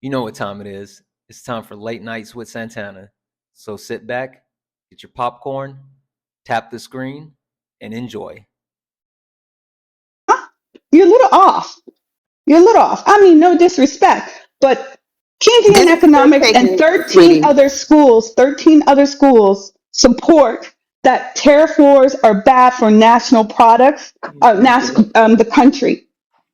You know what time it is. It's time for late nights with Santana. So sit back, get your popcorn, tap the screen, and enjoy. You're a little off. You're a little off. I mean, no disrespect, but Keynesian This is your economics take, and sweetie. 13 other schools support that tariff wars are bad for national products, the country,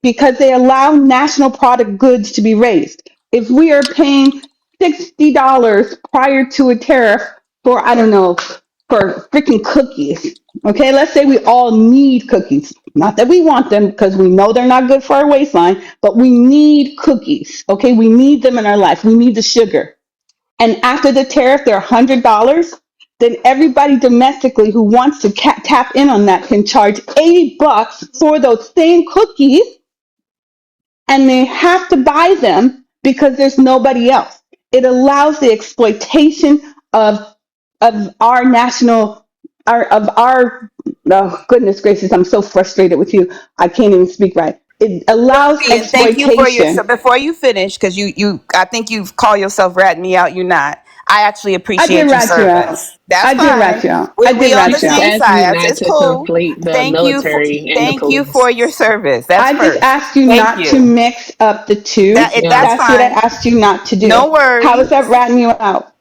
because they allow national product goods to be raised. If we are paying $60 prior to a tariff for, I don't know, for freaking cookies. Okay, let's say we all need cookies. Not that we want them because we know they're not good for our waistline, but we need cookies. Okay, we need them in our life. We need the sugar. And after the tariff, they're $100. Then everybody domestically who wants to tap in on that can charge $80 for those same cookies, and they have to buy them because there's nobody else. It allows the exploitation of our national our oh goodness gracious, I'm so frustrated with you. I can't even speak right. It allows And thank you for your. So exploitation. before you finish, because I think you've called yourself ratting me out. You're not. I actually I did appreciate your rat you out. service. That's I did rat fine. you out. I We did on the rat you She's out. same asking you side. not It's to cool. conflate the Thank you for military and the thank you for police. your service. That's I just first. asked you Thank not to you. mix up the two. Yeah. That's That's what I fine. asked you not to do. No How is that worries. ratting you out?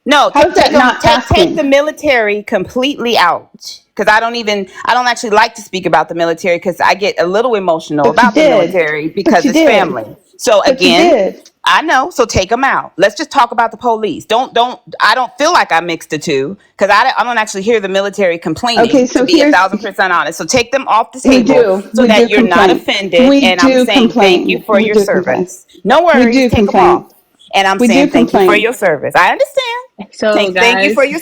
No, How is that not take the asking? military completely out because I don't actually like to speak about the military because I get a little emotional But you about the did. military But because you it's did. family. So But you again, did. I know. So take them out. Let's just talk about the police. Don't. I don't feel like I mixed the two because I don't actually hear the military Okay, complaining. To so be a here's thousand percent honest, so take them off the we table do. so We do that you're not complain. offended. We And I'm do saying thank you complain. for We your do complain. service. No We worries. do Take them off. complain. And I'm We do saying thank you for complain. your service. I understand. So, Thank you guys, for your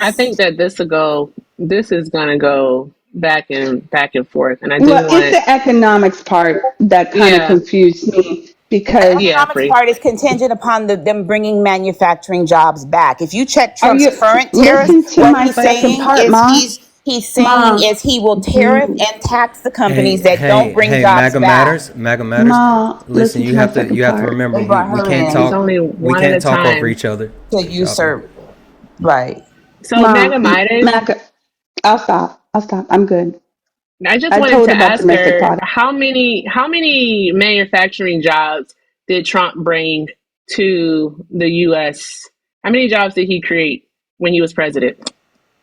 I service. think that this is gonna go back and forth, and I do Well, it's want, the economics part that kind of yeah, confused me The because yeah, economics free. part is contingent upon them bringing manufacturing jobs back. If you check are Trump's you current tariffs, listen to what my he's But second saying part, is Ma? he's saying Ma, is he will tariff and tax the Hey, companies that don't hey, bring hey, jobs MAGA back. matters, MAGA matters. Ma, Listen, listen to my second you have to part. remember They brought her it's in only we one at can't a talk over time. each other. to Y'all, usurp. Right. So, Ma, Mega Midas, Mac, I'll stop. I'll stop. I'm good. I just I wanted told to her about ask domestic her product. how many manufacturing jobs did Trump bring to the U.S.? How many jobs did he create when he was president?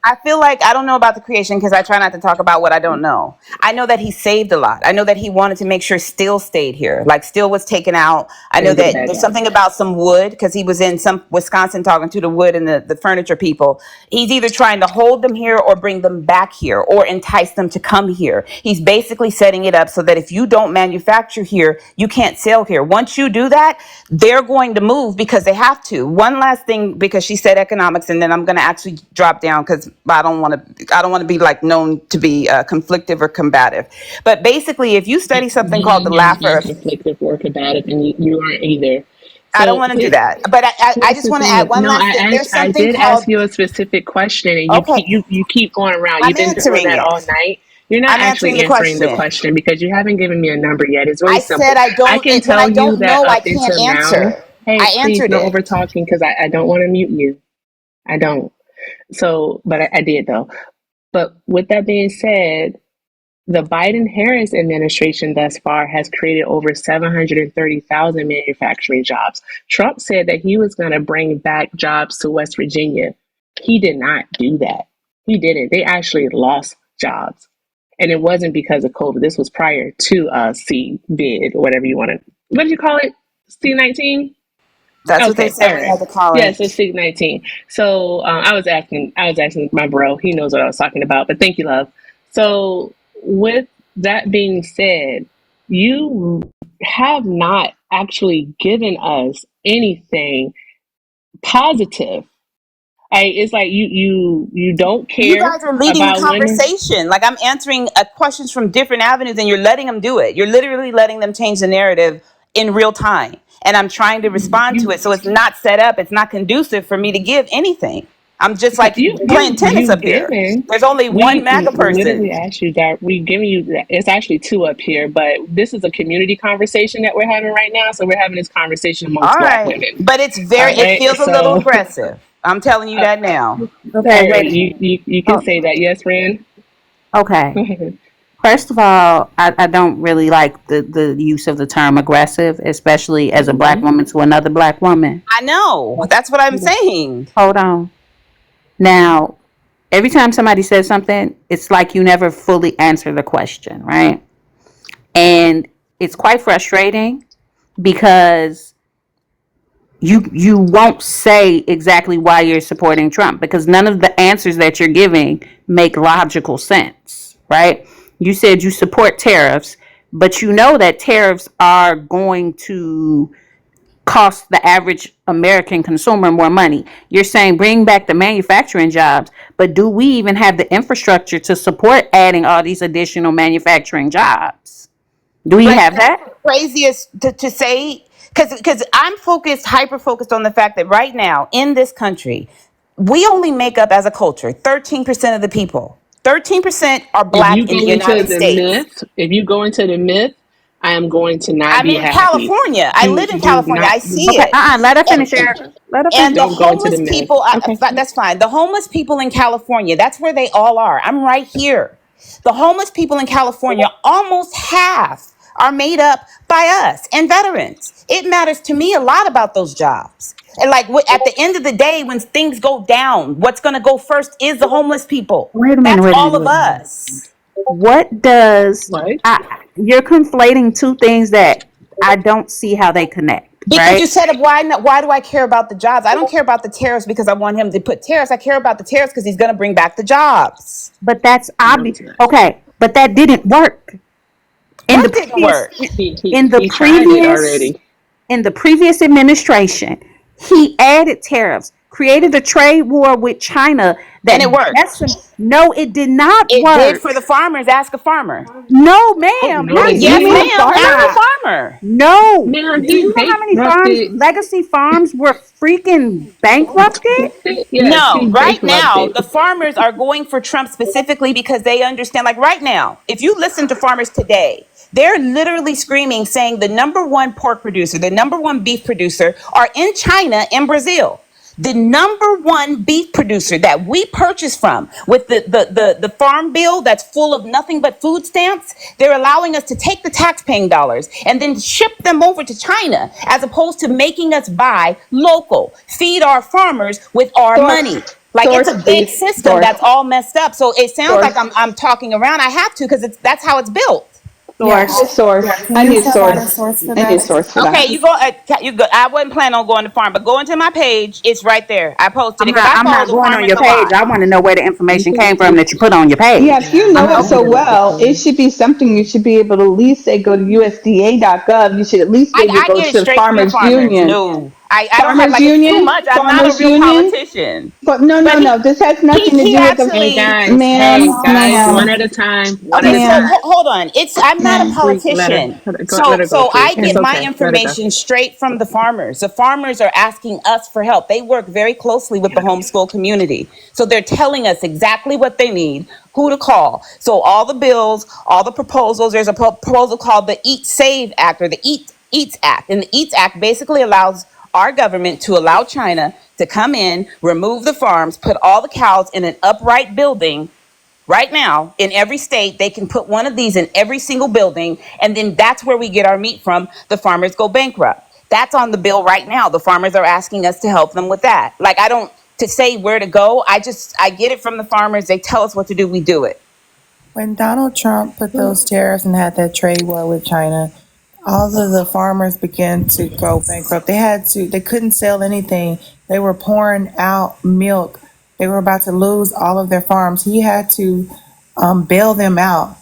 I feel like I don't know about the creation because I try not to talk about what I don't know. I know that he saved a lot. I know that he wanted to make sure Steel stayed here. Like Steel was taken out. I know And get that back there's out. something about some wood because he was in some Wisconsin talking to the wood and the furniture people. He's either trying to hold them here or bring them back here or entice them to come here. He's basically setting it up so that if you don't manufacture here, you can't sell here. Once you do that, they're going to move because they have to. One last thing, because she said economics, and then I'm going to actually drop down because I don't want to be like known to be conflictive or combative. But basically, if you study something called the Being is Laffer, being conflicted or combative, and you aren't either. I don't So want to do that. But I here's just the want to add thing. one No, last thing. There's I something did called ask you a specific question, and okay. you keep going around. I'm You've been doing answering that it. all night. You're not I'm answering actually the answering the question. question because you haven't given me a number yet. It's really I said simple. I I don't. can When tell I you don't that know, I up can't until now. answer. Hey, I please, answered no it. over talking because I don't want to mute you. I don't. So, but I did though. But with that being said, the Biden-Harris administration thus far has created over 730,000 manufacturing jobs. Trump said that he was going to bring back jobs to West Virginia. He did not do that. He didn't. They actually lost jobs. And it wasn't because of COVID. This was prior to C bid or whatever you want to. What did you call it? C-19? That's what they Okay, said all we right. had to call Yeah, so it. C-19. So I was asking my bro. He knows what I was talking about. But thank you, love. So with that being said, you have not actually given us anything positive. It's like you don't You care guys are leading the about women. conversation. Like I'm answering questions from different avenues, and you're letting them do it. You're literally letting them change the narrative in real time, and I'm trying to respond to You it. So it's not set up. It's not conducive for me to give anything. I'm just like playing tennis up here. There's only one MAGA literally person. asked you that. We giving you that. It's actually two up here, but this is a community conversation that we're having right now. So we're having this conversation All amongst Black right. women. But it's All it right. feels a little So, aggressive. I'm telling you that now. Okay, all right, wait. you can Oh, say that. Yes, Ren. okay. Go ahead. First of all, I don't really like the use of the term aggressive, especially as a black woman to another black woman. I know. That's what I'm saying. Hold on. Now, every time somebody says something, it's like you never fully answer the question, right? And it's quite frustrating because you won't say exactly why you're supporting Trump because none of the answers that you're giving make logical sense, right? You said you support tariffs, but you know that tariffs are going to cost the average American consumer more money. You're saying bring back the manufacturing jobs, but do we even have the infrastructure to support adding all these additional manufacturing jobs? Do we have that? Craziest to say because I'm hyper focused on the fact that right now in this country, we only make up as a culture 13% of the people. 13% are If black you in the go into United the States. myth, I am going to not I'm be in happy. California. I live in Do California. not. I see Okay, it. let her And finish, Eric. Let her and finish. the Don't go into the homeless myth. people, Okay. that's fine. The homeless people in California, that's where they all are. I'm right here. The homeless people in California, almost half are made up by us and veterans. It matters to me a lot about those jobs. And like at the end of the day, when things go down, what's going to go first is the homeless people. Wait a minute, That's wait a all minute, of wait a minute. us. What does What? you're conflating two things that I don't see how they connect, Because you right? said, why do I care about the jobs? I don't care about the tariffs because I want him to put tariffs. I care about the tariffs because he's going to bring back the jobs. But that's No, obvious. it's not. Okay, but that didn't work in the What didn't previous work? in the He tried it previous already. in the previous administration. He added tariffs, created a trade war with China And it that worked. no, it did not It did work. for the farmers. Ask a farmer. No, Oh ma'am, no, not it Yes, you, a didn't. ma'am. Ask a farmer. farmer. No. Man, Do you know how they many farms, bankrupted. legacy farms, were freaking bankrupted? Yes, No, he right now, bankrupted. the farmers are going for Trump specifically because they understand, like right now, if you listen to farmers today, they're literally screaming, saying the number one pork producer, the number one beef producer are in China and Brazil. The number one beef producer that we purchase from with the farm bill that's full of nothing but food stamps, they're allowing us to take the taxpaying dollars and then ship them over to China as opposed to making us buy local, feed our farmers with our money. Source, Like it's source, a big please. system Source, that's all messed up. So it sounds like source, I'm talking around. I have to because that's how it's built. Source. source. Can I you need provide a source. source for I need that? source for Okay, that. you go. You go. I wasn't planning on going to farm, but go into my page. It's right there. I posted it because I I'm follow not the going on farmers your a page. lot. I want to know where the information came from that you put on your Yeah, page. if you I'm know it so open. well, it should be something you should be able to at least say go to USDA.gov. You should at least be able to I go get it to the straight from the Farmers farmers. Union. No, I don't have Farmers like it's too Union? much. I'm not a Farmers real Union? politician. But no, But no, no. This has nothing to he do with the actually. Hey ma'am, guys, one ma'am, at a time. One at Okay, a so ma'am, time. hold on. I'm not a ma'am. Please let her. politician. Let So her go, please. I It's get my okay. Let her go. information straight from the farmers. The farmers are asking us for help. They work very closely with the homeschool community. So they're telling us exactly what they need, who to call. So all the bills, all the proposals, there's a proposal called the Eat Save Act or the Eats Act. And the Eats Act basically allows our government to allow China to come in, remove the farms, put all the cows in an upright building. Right now, in every state, they can put one of these in every single building, and then that's where we get our meat from. The farmers go bankrupt. That's on the bill right now. The farmers are asking us to help them with that. Like, I don't, to say where to go, I get it from the farmers. They tell us what to do, we do it. When Donald Trump put those tariffs and had that trade war with China, all of the farmers began to go bankrupt. They couldn't sell anything. They were pouring out milk. They were about to lose all of their farms. He had to bail them out.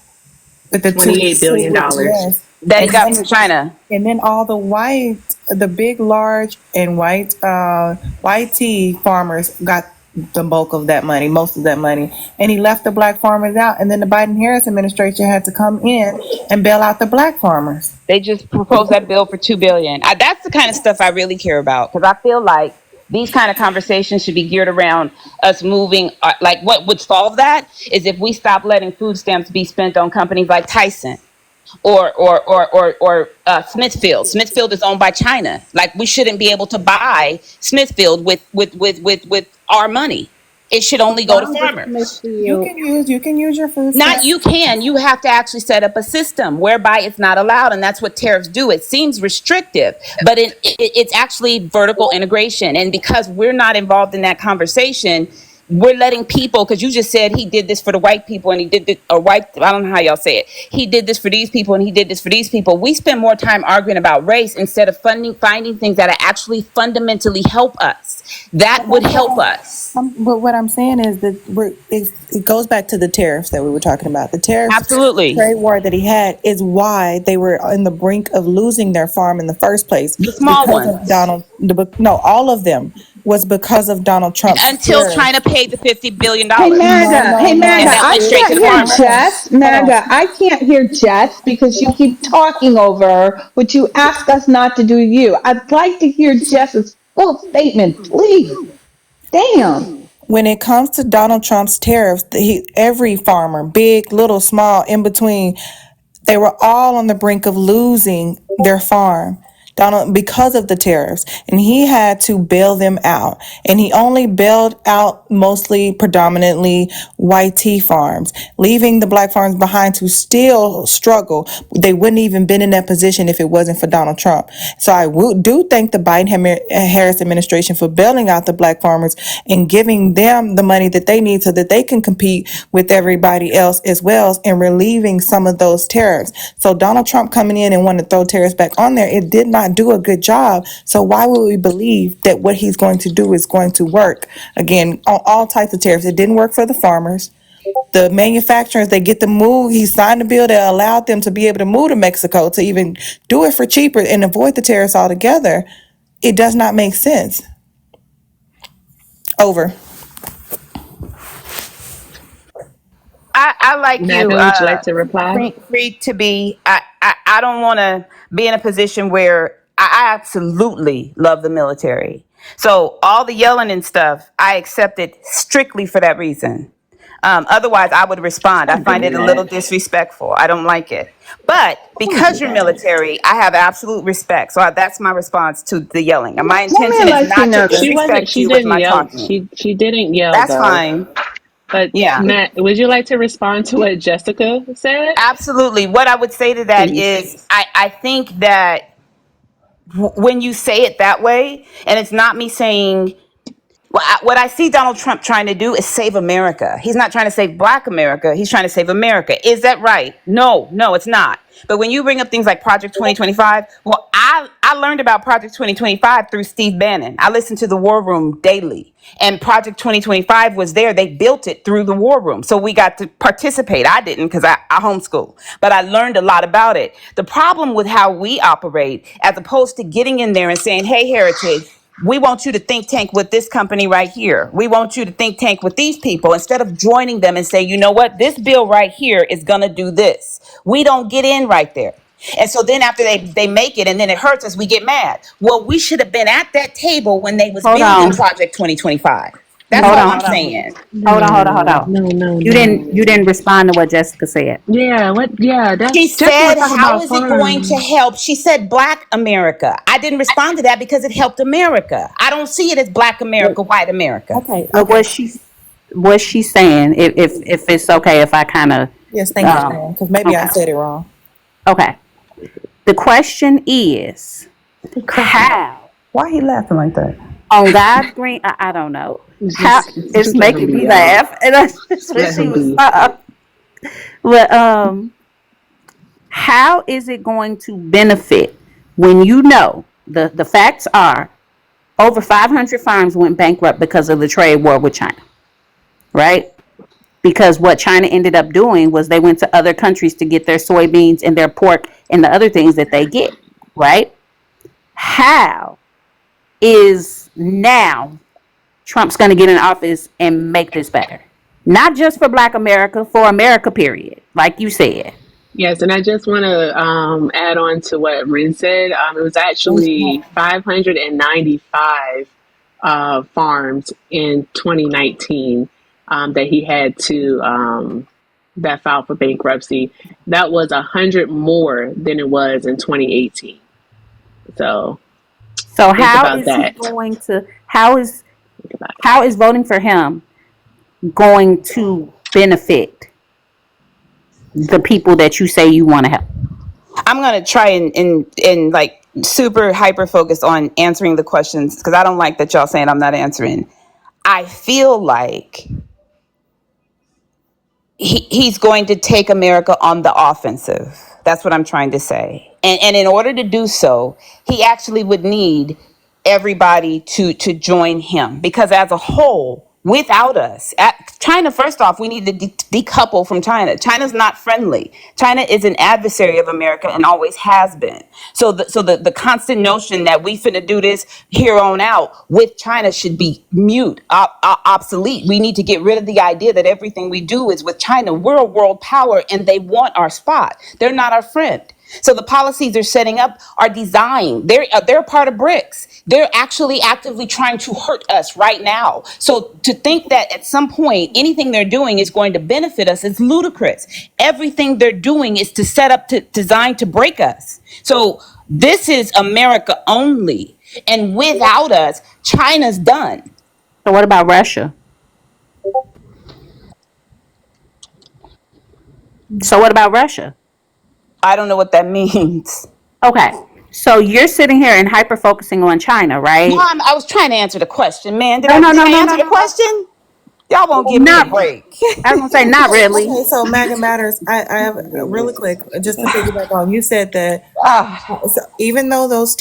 But $28 billion. yes. That he And got then from China. And then all the big, large, and white tea farmers got the bulk of that money, most of that money. And he left the black farmers out. And then the Biden-Harris administration had to come in and bail out the black farmers. They just proposed that bill for $2 billion. That's the kind of stuff I really care about because I feel like These kind of conversations should be geared around us moving. Like, what would solve that is if we stop letting food stamps be spent on companies like Tyson or Smithfield. Smithfield is owned by China. Like, we shouldn't be able to buy Smithfield with our money. It should only go to farmers. You can use your food Not stamps. you can. You have to actually set up a system whereby it's not allowed, and that's what tariffs do. It seems restrictive, but it's actually vertical integration. And because we're not involved in that conversation, we're letting people. Because you just said he did this for the white people, and he did this, or white. I don't know how y'all say it. He did this for these people, and he did this for these people. We spend more time arguing about race instead of finding things that actually fundamentally help us. That would help us. But what I'm saying is that it goes back to the tariffs that we were talking about. The tariffs, Absolutely. trade war that he had is why they were on the brink of losing their farm in the first place. The small Because ones. of no, all of them was because of Donald Trump. Until China paid the $50 billion. Hey MAGA, hey And MAGA, that I went straight can't to the hear farmers. Jess. MAGA, I can't hear Jess because you keep talking over her, which you ask us not to do you. I'd like to hear Jess's full statement, please. Damn. When it comes to Donald Trump's tariffs, every farmer, big, little, small, in between, they were all on the brink of losing their farm. Donald, because of the tariffs, and he had to bail them out. And he only bailed out mostly predominantly white tea farms, leaving the black farms behind to still struggle. They wouldn't even been in that position if it wasn't for Donald Trump. So I do thank the Biden-Harris administration for bailing out the black farmers and giving them the money that they need so that they can compete with everybody else as well, and relieving some of those tariffs. So Donald Trump coming in and wanting to throw tariffs back on there, it did not do a good job. So why would we believe that what he's going to do is going to work? Again, on all types of tariffs. It didn't work for the farmers. The manufacturers, they get to move. He signed a bill that allowed them to be able to move to Mexico to even do it for cheaper and avoid the tariffs altogether. It does not make sense. Over. I like Nada, you. would you like to reply? Free to be. I don't want to be in a position where I absolutely love the military. So all the yelling and stuff, I accept it strictly for that reason. Otherwise, I would respond. I find it a little disrespectful. I don't like it. But because you're military, I have absolute respect. So that's my response to the yelling. And my intention is not to disrespect She you with didn't my yell. talking. She didn't yell That's though. fine. But Yeah. Matt, would you like to respond to what Jessica said? Absolutely. What I would say to that is I think that when you say it that way, and it's not me saying, what I see Donald Trump trying to do is save America. He's not trying to save Black America. He's trying to save America. Is that right? No, it's not. But when you bring up things like Project 2025, well, I learned about Project 2025 through Steve Bannon. I listened to the War Room daily. And Project 2025 was there. They built it through the War Room. So we got to participate. I didn't because I homeschool. But I learned a lot about it. The problem with how we operate, as opposed to getting in there and saying, hey, Heritage, we want you to think tank with this company right here. We want you to think tank with these people, instead of joining them and say, you know what, this bill right here is going to do this. We don't get in right there. And so then after they make it and then it hurts us, we get mad. Well, we should have been at that table when they was Hold building on. Project 2025. That's Hold all on. I'm saying. Hold on. No. You didn't respond to what Jessica said. Yeah, what? Yeah, that's She Jessica was said, talking how about is it going to farms. help? She said, Black America. I didn't respond to that because it helped America. I don't see it as Black America, white America. Okay. But was she saying, if it's okay if I kind of Yes, thank you, because maybe I okay. said it wrong. Okay. The question is, how Why are you laughing like that? on God's green? I don't know. How it's making me laugh, and that's what she was. But how is it going to benefit when you know the facts are over 500 farms went bankrupt because of the trade war with China, right? Because what China ended up doing was they went to other countries to get their soybeans and their pork and the other things that they get, right? How is now Trump's going to get in office and make this better? Not just for Black America, for America, period, like you said. Yes, and I just want to add on to what Rin said. It was actually 595 farms in 2019 that he had to that filed for bankruptcy. That was 100 more than it was in 2018. So So think how about is he that. going to? How is Think about it. how is voting for him going to benefit the people that you say you want to help? I'm gonna try and like super hyper focus on answering the questions because I don't like that y'all saying I'm not answering. I feel like he's going to take America on the offensive. That's what I'm trying to say. And in order to do so, he actually would need everybody to join him because as a whole, without us, China, first off, we need to decouple from China. China's not friendly. China is an adversary of America and always has been. So the constant notion that we finna do this here on out with China should be mute, obsolete. We need to get rid of the idea that everything we do is with China. We're a world power and they want our spot. They're not our friend. So the policies they're setting up are designed. They're part of BRICS. They're actually actively trying to hurt us right now. So to think that at some point anything they're doing is going to benefit us is ludicrous. Everything they're doing is to set up to designed to break us. So this is America only, and without us, China's done. So what about Russia? So what about Russia? I don't know what that means. Okay. So you're sitting here and hyper focusing on China, right? Mom, I was trying to answer the question, man. Did No, I, no, did no, I no, answer no, the no. question? Y'all won't give me a Not. break. I was gonna say not really. Okay, so MAGA matters. I have really quick, just to piggyback on. You said that so even though those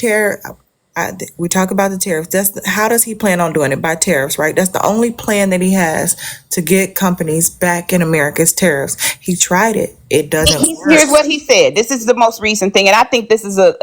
we talk about the tariffs. How does he plan on doing it? By tariffs, right? That's the only plan that he has to get companies back in America's tariffs. He tried it. It doesn't work. Here's what he said. This is the most recent thing, and I think this is a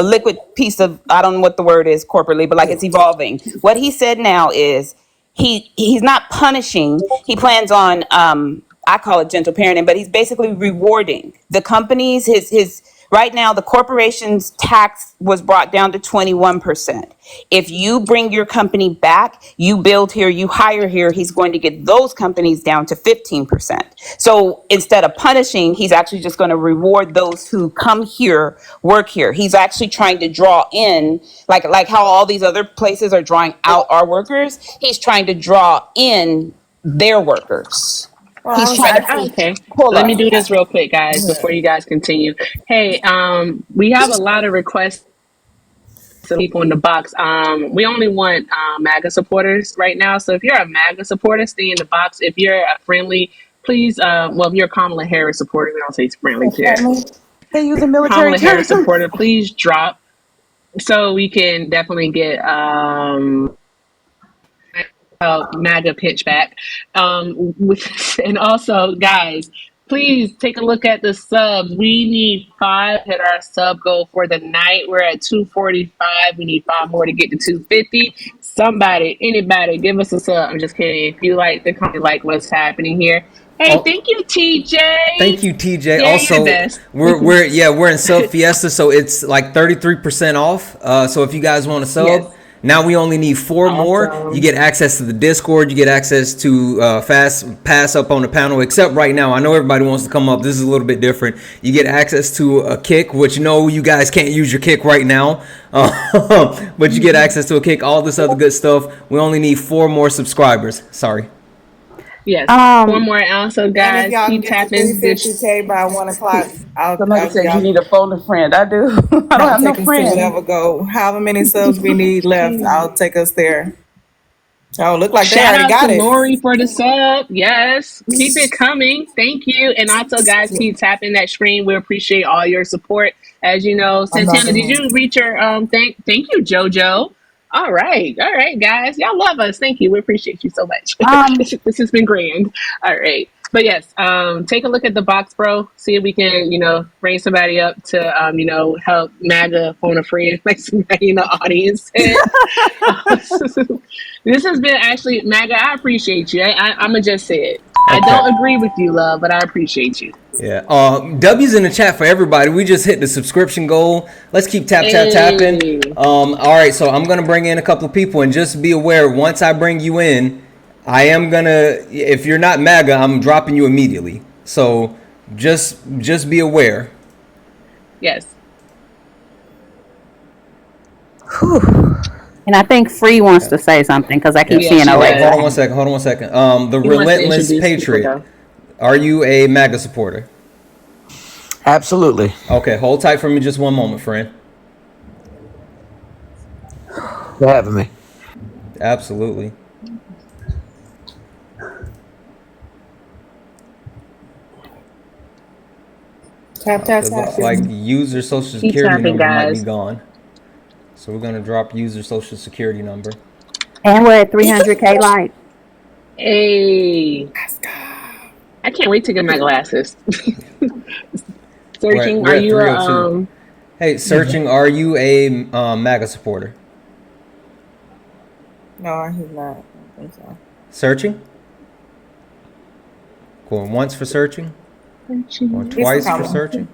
liquid piece of, I don't know what the word is corporately, but like it's evolving. What he said now is he's not punishing. He plans on I call it gentle parenting, but he's basically rewarding the companies. His right now the corporation's tax was brought down to 21%. If you bring your company back, you build here, you hire here, he's going to get those companies down to 15%. So instead of punishing, he's actually just going to reward those who come here, work here. He's actually trying to draw in, like how all these other places are drawing out our workers. He's trying to draw in their workers. Well, He's trying to Okay, pull let me us. do this real quick, guys, before you guys continue. Hey, we have a lot of requests of people in the box. We only want MAGA supporters right now. So if you're a MAGA supporter, stay in the box. If you're a friendly, please, well, if you're a Kamala Harris supporter, we don't say friendly here. They use a military Kamala Harris term. supporter, please drop so we can definitely get MAGA pitch back. And also, guys, please take a look at the subs. We need 5 hit our sub goal for the night. We're at 245. We need 5 more to get to 250. Somebody, anybody, give us a sub. I'm just kidding. If you like the content, like what's happening here. Hey, thank you, TJ. Thank you, TJ. Yeah, you're Also, the best. we're in Sub Fiesta, so it's like 33% off. So if you guys want to sub, Yes. now we only need 4 more. Awesome. You get access to the Discord. You get access to fast pass up on the panel. Except right now, I know everybody wants to come up. This is a little bit different. You get access to a kick, which no, you guys can't use your kick right now. But you get access to a kick. All this other good stuff. We only need 4 more subscribers. Sorry. Yes. 4 more. Also, And guys, if y'all keep can get to tapping. 350K by 1 o'clock, Somebody said you y'all need a phone a friend. I do. I don't I'll have no take us to friends. whatever go. However many subs we need left, I'll take us there. Oh, look like they Shout already out got to it. Lori for the sub. Yes. Keep it coming. Thank you. And also, guys, keep tapping that screen. We appreciate all your support. As you know, Santana, did you reach your thank you, JoJo. All right, guys. Y'all love us. Thank you. We appreciate you so much. This has been grand. All right. But yes, take a look at the box, bro. See if we can, bring somebody up to, help MAGA phone a friend, like somebody in the audience. This has been actually, MAGA, I appreciate you. I'm going to just say it. I don't agree with you, love, but I appreciate you. Yeah. W's in the chat for everybody. We just hit the subscription goal. Let's keep tapping. Hey. All right. So I'm gonna bring in a couple of people, and just be aware. Once I bring you in, I am gonna. If you're not MAGA, I'm dropping you immediately. So just be aware. Yes. And I think Free wants to say something because I keep Yeah. Yeah, seeing she a Hold, raise hold does. on one hand. second. Hold on one second. The He wants to Relentless introduce people Patriot. though. Are you a MAGA supporter? Absolutely. Okay. Hold tight for me just one moment, friend. For having me. Absolutely. Tap, tap, It tap. looks like user social Keep security tapping, number might be guys. gone. So we're gonna drop user social security number. And we're at 300K likes. Hey. I can't wait to get my glasses. We're at, Searching. we're Are at you a 302. Hey, searching. Are you a MAGA supporter? No, he's not. I don't think so. Searching. Going once for searching. Going He's twice for coming. searching.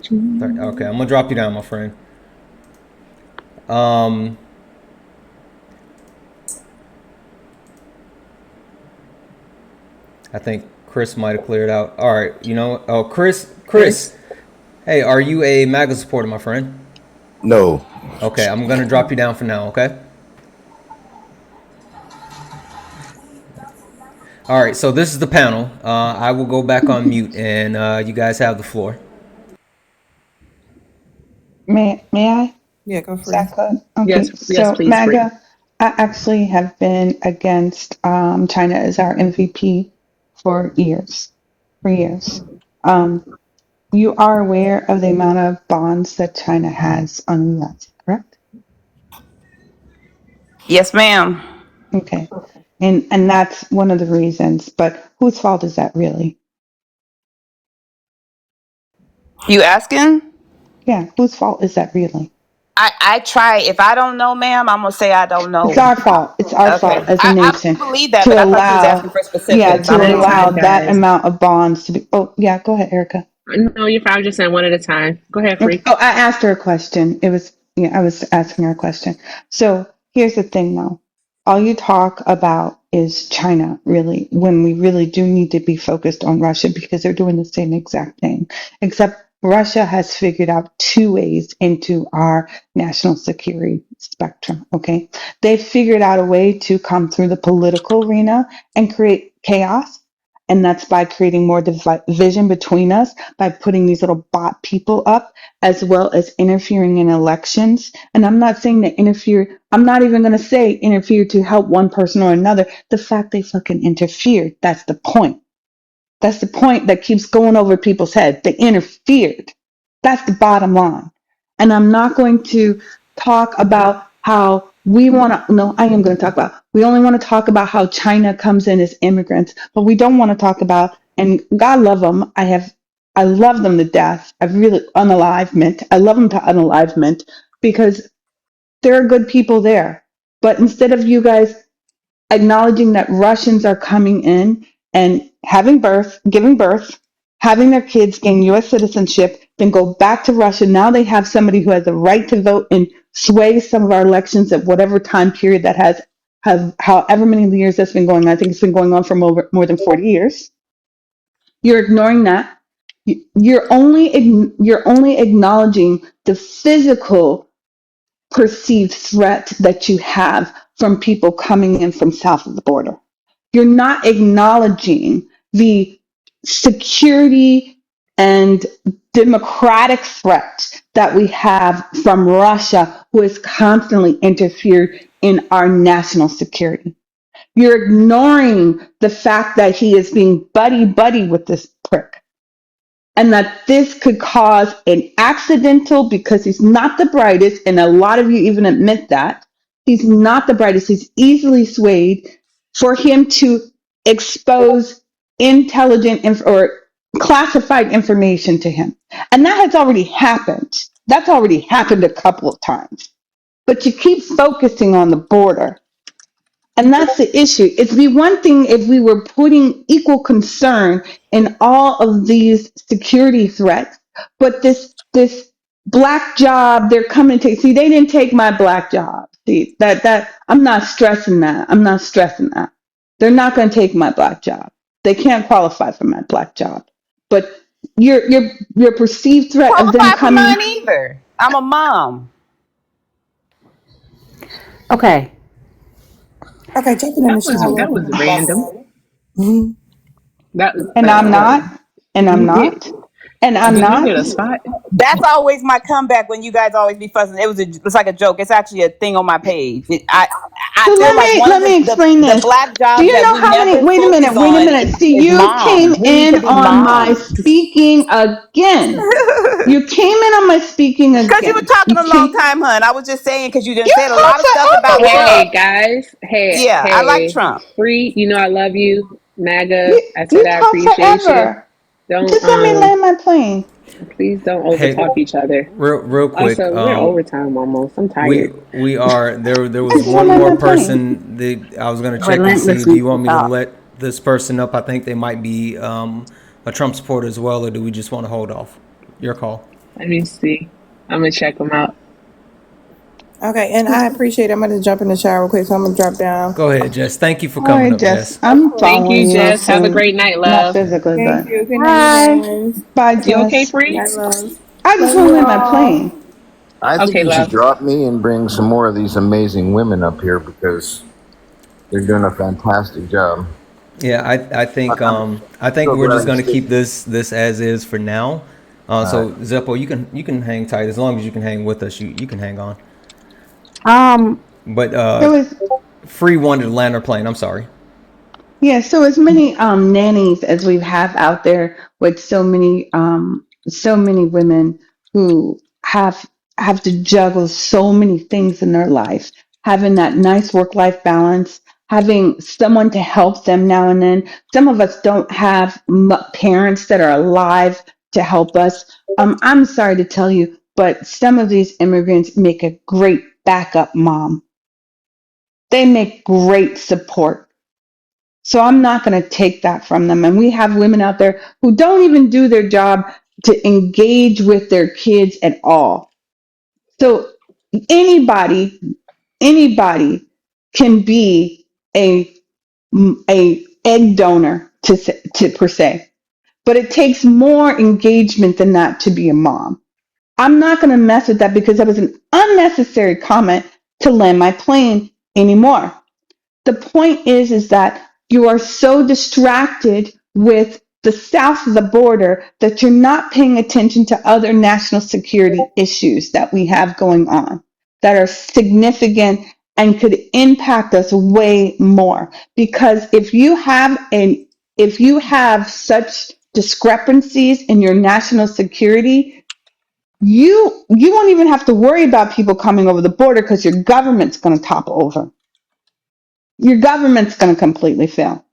Okay, I'm gonna drop you down, my friend. Um, I think Chris might have cleared out. All right, oh, Chris. Hey, are you a MAGA supporter, my friend? No. Okay, I'm gonna drop you down for now. Okay. All right, so this is the panel. I will go back on mute, and you guys have the floor. May I? Yeah, go for Is it. that good? Okay, Yes, yes, so please, free. MAGA, I actually have been against China as our MVP for years, for years. Um, you are aware of the amount of bonds that China has on the US, correct? Yes, ma'am. Okay, and that's one of the reasons. But whose fault is that really? You asking? Yeah, whose fault is that really? I try. If I don't know, ma'am, I'm gonna say I don't It's know. our fault. It's our Okay. fault as a I nation believe that, but to I thought you was asking allow, for yeah, specifics. I to don't One at a know. allow time, that guys. amount of bonds to be. Oh, yeah, go ahead, Erica. No, you're fine. I'm just saying one at a time. Go ahead, Okay. free. Oh, I asked her a question. It was, yeah, I was asking her a question. So here's the thing though. All you talk about is China, really, when we really do need to be focused on Russia because they're doing the same exact thing. Except Russia has figured out two ways into our national security spectrum. Okay. They've figured out a way to come through the political arena and create chaos. And that's by creating more division between us by putting these little bot people up, as well as interfering in elections. And I'm not saying to interfere, I'm not even going to say interfere to help one person or another. The fact they fucking interfered, that's the point. That's the point that keeps going over people's heads. They interfered. That's the bottom line. And I'm not going to talk about how we want to, no, I am going to talk about, we only want to talk about how China comes in as immigrants, but we don't want to talk about, and God love them. I love them to death. I've really, unalivement. I love them to unalivement because there are good people there. But instead of you guys acknowledging that Russians are coming in and giving birth, having their kids gain U.S. citizenship, then go back to Russia. Now they have somebody who has the right to vote and sway some of our elections at whatever time period that have however many years that's been going on. I think it's been going on for more than 40 years. You're ignoring that. You're only acknowledging the physical perceived threat that you have from people coming in from south of the border. You're not acknowledging the security and democratic threat that we have from Russia, who has constantly interfered in our national security. You're ignoring the fact that he is being buddy buddy with this prick and that this could cause an accidental because he's not the brightest, and a lot of you even admit that he's not the brightest. He's easily swayed for him to expose intelligent or classified information to him, and that has already happened. That's already happened a couple of times, but you keep focusing on the border And that's the issue. It'd be one thing if we were putting equal concern in all of these security threats, but this black job they're coming to take. See, they didn't take my black job. See, that I'm not stressing that. I'm not stressing that. They're not going to take my black job. They can't qualify for my black job. But your perceived threat of them Qualify for coming. mine either. I'm a mom. Okay. Okay, jumping in the That was random. shower. Mhm. And I'm not. And I'm You not. hit And I'm did you not. hit a spot? That's always my comeback when you guys always be fussing. It's like a joke. It's actually a thing on my page. I So feel like one of let me explain the this. black Do jobs you that know we how many? never focus Wait a on minute. See, is you came moms. We need in to be on my moms. speaking again. You came in on my speaking Because you were again. talking You a long came. time, hun. I was just saying because you didn't You said a lot talk of stuff about forever, Trump. Hey girl. guys, Yeah, I like Trump. free. You know I love you, MAGA. You I said you I talk appreciate you. forever. Don't Just let me land my plane. please don't Hey, overtalk each other. real quick. Also, we're overtime almost. I'm tired. We are there. There was Just let one me land more my plane. person that I was gonna check and see. Do Relentlessly you want me to talk. let this person up? I think they might be a Trump supporter as well, or do we just want to hold off? Your call. Let me see. I'm gonna check them out. Okay, and I appreciate it. I'm gonna jump in the shower real quick, so I'm gonna drop down. Go ahead, Jess. Thank you for All coming right, up, Jess. Jess. I'm Thank you, following you Jess. Have a from great night, not love. physically, Thank but you. Good Bye. night, you guys. bye, You okay, Jess. free? Night, love. I just Love want to you land my all. plane. I think Okay, you should love. drop me and bring some more of these amazing women up here because they're doing a fantastic job. Yeah, I think So we're glad just I gonna keep stayed. this as is for now. All right. So Zeppo, you can hang tight as long as you can hang with us. You can hang on. Um, But So it's Free wanted to land her plane. I'm sorry. Yeah, so as many nannies as we have out there with so many women who have to juggle so many things in their life, having that nice work-life balance, having someone to help them now and then. Some of us don't have parents that are alive to help us. I'm sorry to tell you, but some of these immigrants make a great backup mom. They make great support, so I'm not going to take that from them. And we have women out there who don't even do their job to engage with their kids at all. So anybody, anybody can be a a egg donor to per se, but it takes more engagement than that to be a mom. I'm not going to mess with that because that was an unnecessary comment to land my plane anymore. The point is that you are so distracted with the south of the border that you're not paying attention to other national security issues that we have going on that are significant and could impact us way more. Because if you have such discrepancies in your national security, you won't even have to worry about people coming over the border because your government's going to topple over. Your government's going to completely fail.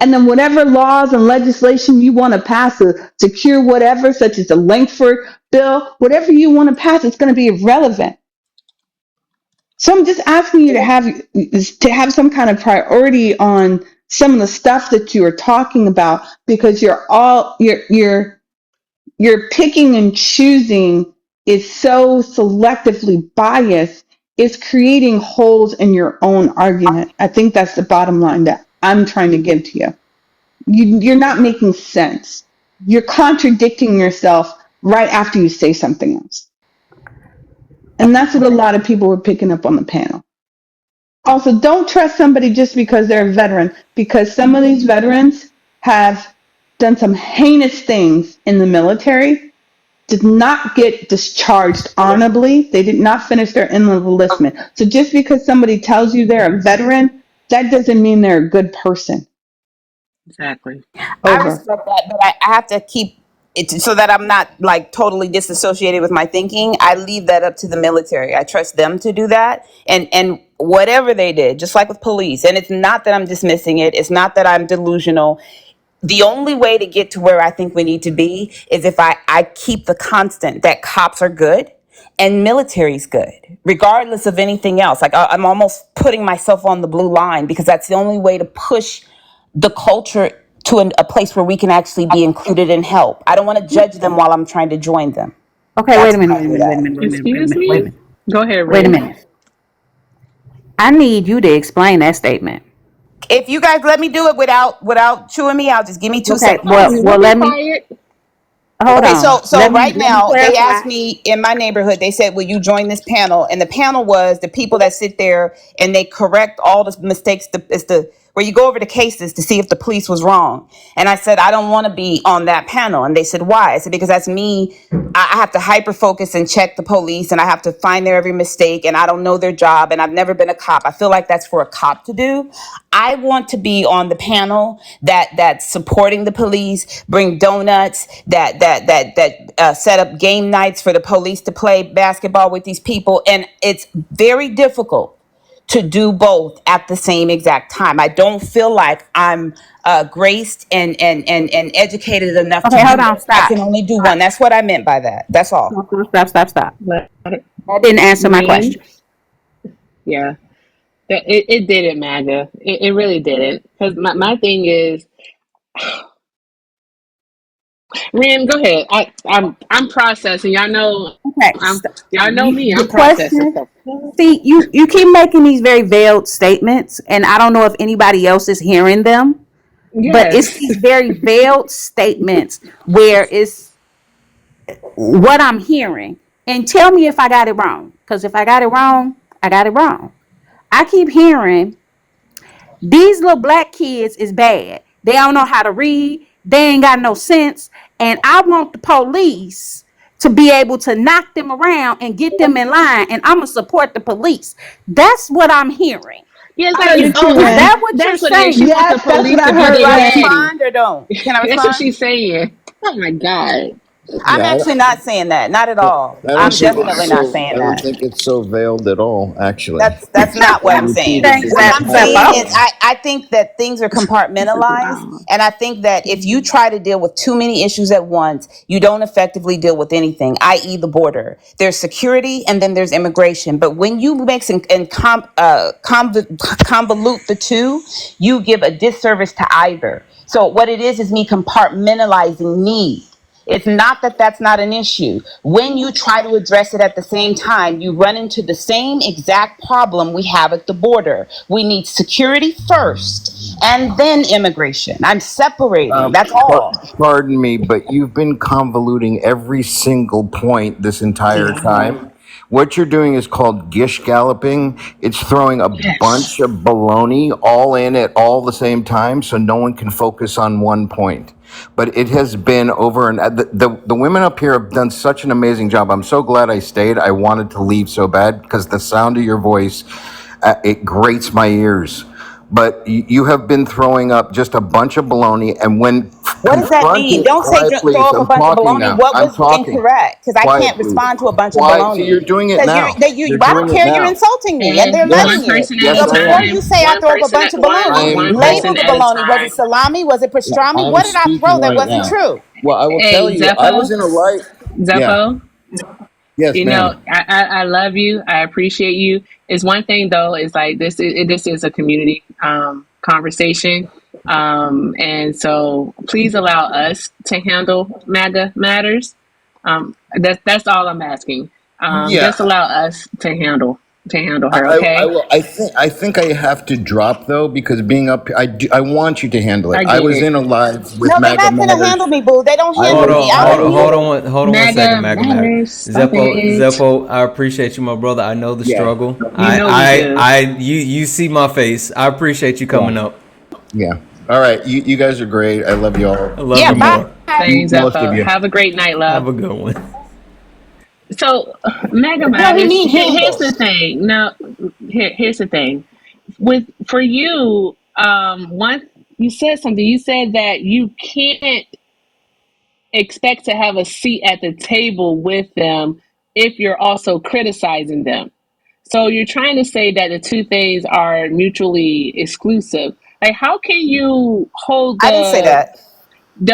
And then whatever laws and legislation you want to pass to secure whatever, such as the Langford bill, whatever you want to pass, it's going to be irrelevant. So I'm just asking you to have some kind of priority on some of the stuff that you are talking about because you're picking and choosing is so selectively biased, it's creating holes in your own argument. I think that's the bottom line that I'm trying to give to you. You're not making sense. You're contradicting yourself right after you say something else. And that's what a lot of people were picking up on the panel. Also, don't trust somebody just because they're a veteran, because some of these veterans have done some heinous things in the military, did not get discharged honorably. They did not finish their enlistment. So just because somebody tells you they're a veteran, that doesn't mean they're a good person. Exactly. I Over. respect that, but I have to keep it so that I'm not like totally disassociated with my thinking. I leave that up to the military. I trust them to do that, and whatever they did, just like with police. And it's not that I'm dismissing it. It's not that I'm delusional. The only way to get to where I think we need to be is if I keep the constant that cops are good and military's good, regardless of anything else. Like I'm almost putting myself on the blue line because that's the only way to push the culture to a place where we can actually be included and help. I don't want to judge them while I'm trying to join them. Okay, wait That's a why minute, I wait a do minute, wait a that. minute, wait a minute, wait a Excuse minute, wait a me? minute. Go ahead, Wait a Ren. minute. I need you to explain that statement. If you guys let me do it without chewing me out, just give me two Okay, seconds. well, We'll be let me quiet. hold Okay, on. so right Let me now they clarify. asked me in my neighborhood, they said, will you join this panel? And the panel was the people that sit there and they correct all the mistakes. It's the where you go over the cases to see if the police was wrong. And I said, I don't want to be on that panel. And they said, why? I said, because that's me. I have to hyper focus and check the police and I have to find their every mistake and I don't know their job and I've never been a cop. I feel like that's for a cop to do. I want to be on the panel that's supporting the police, bring donuts, that set up game nights for the police to play basketball with these people. And it's very difficult to do both at the same exact time. I don't feel like I'm graced and educated enough to Okay, do hold on, both. I stop. can only do one. That's what I meant by that. That's all. Stop. Let it- That didn't answer my Ren, question. yeah. It didn't, MAGA. It really didn't. Because my thing is, Ren, go ahead. I'm processing. Okay, Y'all know me. the I'm processing. question. So See, you keep making these very veiled statements, and I don't know if anybody else is hearing them, but it's yes. these very veiled statements where it's what I'm hearing. And tell me if I got it wrong. Because if I got it wrong, I got it wrong. I keep hearing these little black kids is bad. They don't know how to read. They ain't got no sense. And I want the police to be able to knock them around and get them in line. And I'm going to support the police. That's what I'm hearing. Yeah, it's I like heard you. it too, Is That's Ren. that what you're that's what it is. She saying? wants the Yes, that's what police I to be heard, Do their I Ren. daddy. respond or don't? Can I That's what respond? she's saying. Oh my God. I'm Yeah, actually not saying that. Not at all. I don't I'm think definitely it's not so. saying I don't that. think it's so veiled at all. Actually, That's not what you I'm saying. repeated Thanks, the What I'm saying entire is Zeppo. thing. I think that things are compartmentalized. And I think that if you try to deal with too many issues at once, you don't effectively deal with anything, i.e. the border. There's security and then there's immigration. But when you mix convolute the two, you give a disservice to either. So what it is me compartmentalizing need. It's not that that's not an issue. When you try to address it at the same time, you run into the same exact problem we have at the border. We need security first and then immigration. I'm separating. That's all. Pardon me, but you've been convoluting every single point this entire time. What you're doing is called gish galloping. It's throwing a Yes. bunch of baloney all in at all the same time, so no one can focus on one point. But it has been over, and the women up here have done such an amazing job. I'm so glad I stayed. I wanted to leave so bad because the sound of your voice, it grates my ears. But you have been throwing up just a bunch of baloney, and when What does that mean? confronted, Don't say quiet throw please, up a I'm bunch of talking baloney. now. What I'm was talking. incorrect? Because I Quiet can't please. respond to a bunch of Quiet. See, baloney. you're doing it Because now. You're I doing don't it care. You're now. insulting me, and And they're Yes, letting one you. person at yes, a So I before am. you time. say I One throw up a person bunch at of I baloney, am one label person the at a baloney. Was it time. salami? Was it pastrami? I'm What did I speaking throw that right wasn't now. true? Well, I will tell Hey, you, I was Zeppo. in a light. Yeah. Zeppo. Yes, ma'am. I love you. I appreciate you. It's one thing though. It's like this is a community conversation, and so please allow us to handle MAGA matters. That's all I'm asking. Yeah. Just allow us to handle her. I Okay. will. I think I have to drop though because being up, I want you to handle it. I I get was it. in a live with No, they're MAGA not gonna handle Matters. me, boo. They don't I handle Hold was. me. on, I I hold don't on, was. hold handle. on, hold on one second, MAGA Maga Mag. matters. Stop Zeppo, it. Zeppo, I appreciate you, my brother. I know the Yeah. struggle. You know we do. You see my face. I appreciate you Yeah. coming up. Yeah. All right. You guys are great. I love I y'all. love Yeah, you Mo- bye. more. Thanks, most of Zeppo. you. Have a great night, love. Have a good one. So, Mega No, he Matters. mean Here's handle. the thing. Now, here's the thing. For you, one, you said something. You said that you can't expect to have a seat at the table with them if you're also criticizing them. So you're trying to say that the two things are mutually exclusive. Like, how can you hold I didn't say the? that.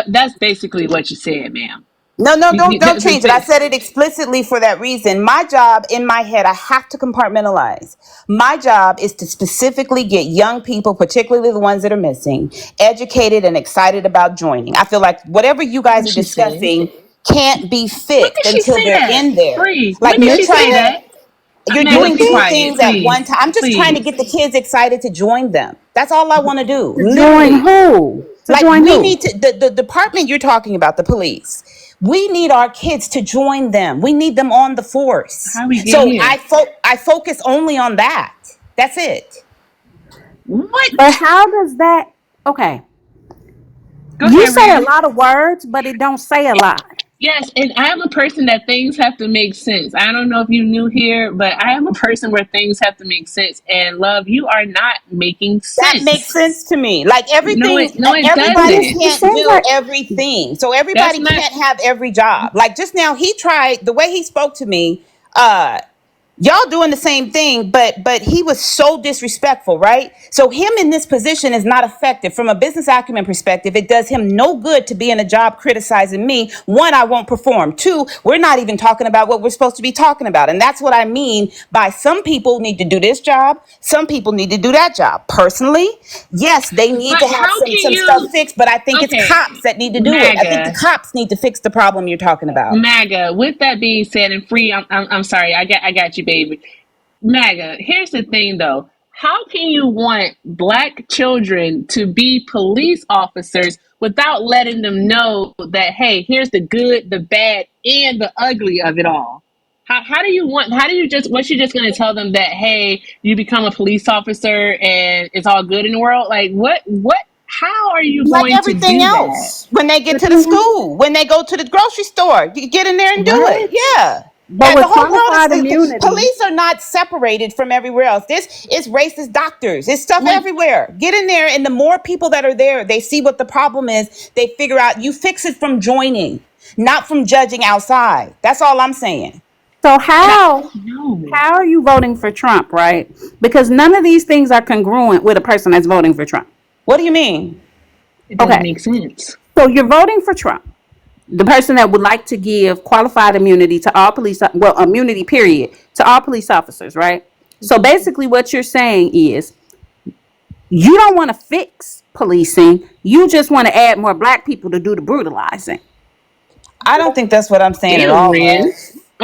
That's basically what you said, ma'am. No, no, don't Because change it. I said it explicitly for that reason. My job in my head, I have to compartmentalize. My job is to specifically get young people, particularly the ones that are missing, educated and excited about joining. I feel like whatever you guys what are she say? discussing can't be When did fixed she until say they're that? in there. Free. Like When did you're she say trying to, that? you're Mega, doing be two quiet, things at please. one time. I'm just trying to Please. get the kids excited to join them. That's all I want to do, To join literally. who? To Like join we who? need to the department you're talking about, the police. We need our kids to join them. We need them on the force. How we get So here? I focus only on that. That's it. But What? how does that? Okay, Go you ahead, say a Ren. lot of words, but it don't say a lot. Yes, and I am a person that things have to make sense. I don't know if you knew here, but I am a person where things have to make sense. And love, you are not making That makes sense. sense to me. Like No, everything, it But everybody it doesn't. can't seems do like everything. So That's everybody not. can't have every job. Like just now, he tried the way he spoke to me. Y'all doing the same thing, but he was so disrespectful, right? So him in this position is not effective from a business acumen perspective. It does him no good to be in a job criticizing me. One, I won't perform. Two, we're not even talking about what we're supposed to be talking about. And that's what I mean by some people need to do this job, some people need to do that job. Personally, yes, they need But to have how can some stuff you? fixed, but I think it's Okay, cops that need to do it. I think the MAGA. cops need to fix the problem you're talking about. MAGA. With that being said, and free, I'm sorry. I got you, baby. MAGA. Here's the thing, though. How can you want black children to be police officers without letting them know that, hey, here's the good, the bad, and the ugly of it all? How do you want? How do you just? What you just going to tell them that, hey, you become a police officer and it's all good in the world? Like what? What? How are you Like going to everything do that? else, when they get but to the school, when they go to the grocery store, you get in there and do it. what? Yeah. But Yeah, the with whole world qualified is immunity, police are not separated from everywhere else. This is racist doctors. It's stuff When everywhere. Get in there, and the more people that are there, they see what the problem is. They figure out you fix it from joining, not from judging outside. That's all I'm saying. so And I, no, how are you voting for Trump, right? Because none of these things are congruent with a person that's voting for Trump. what do you mean? it doesn't Okay, make sense. so you're voting for Trump, the person that would like to give qualified immunity to all police, well, immunity period to all police officers, right? So basically, what you're saying is you don't want to fix policing, you just want to add more black people to do the brutalizing. I don't think that's what I'm saying at Damn, all, Ren. love.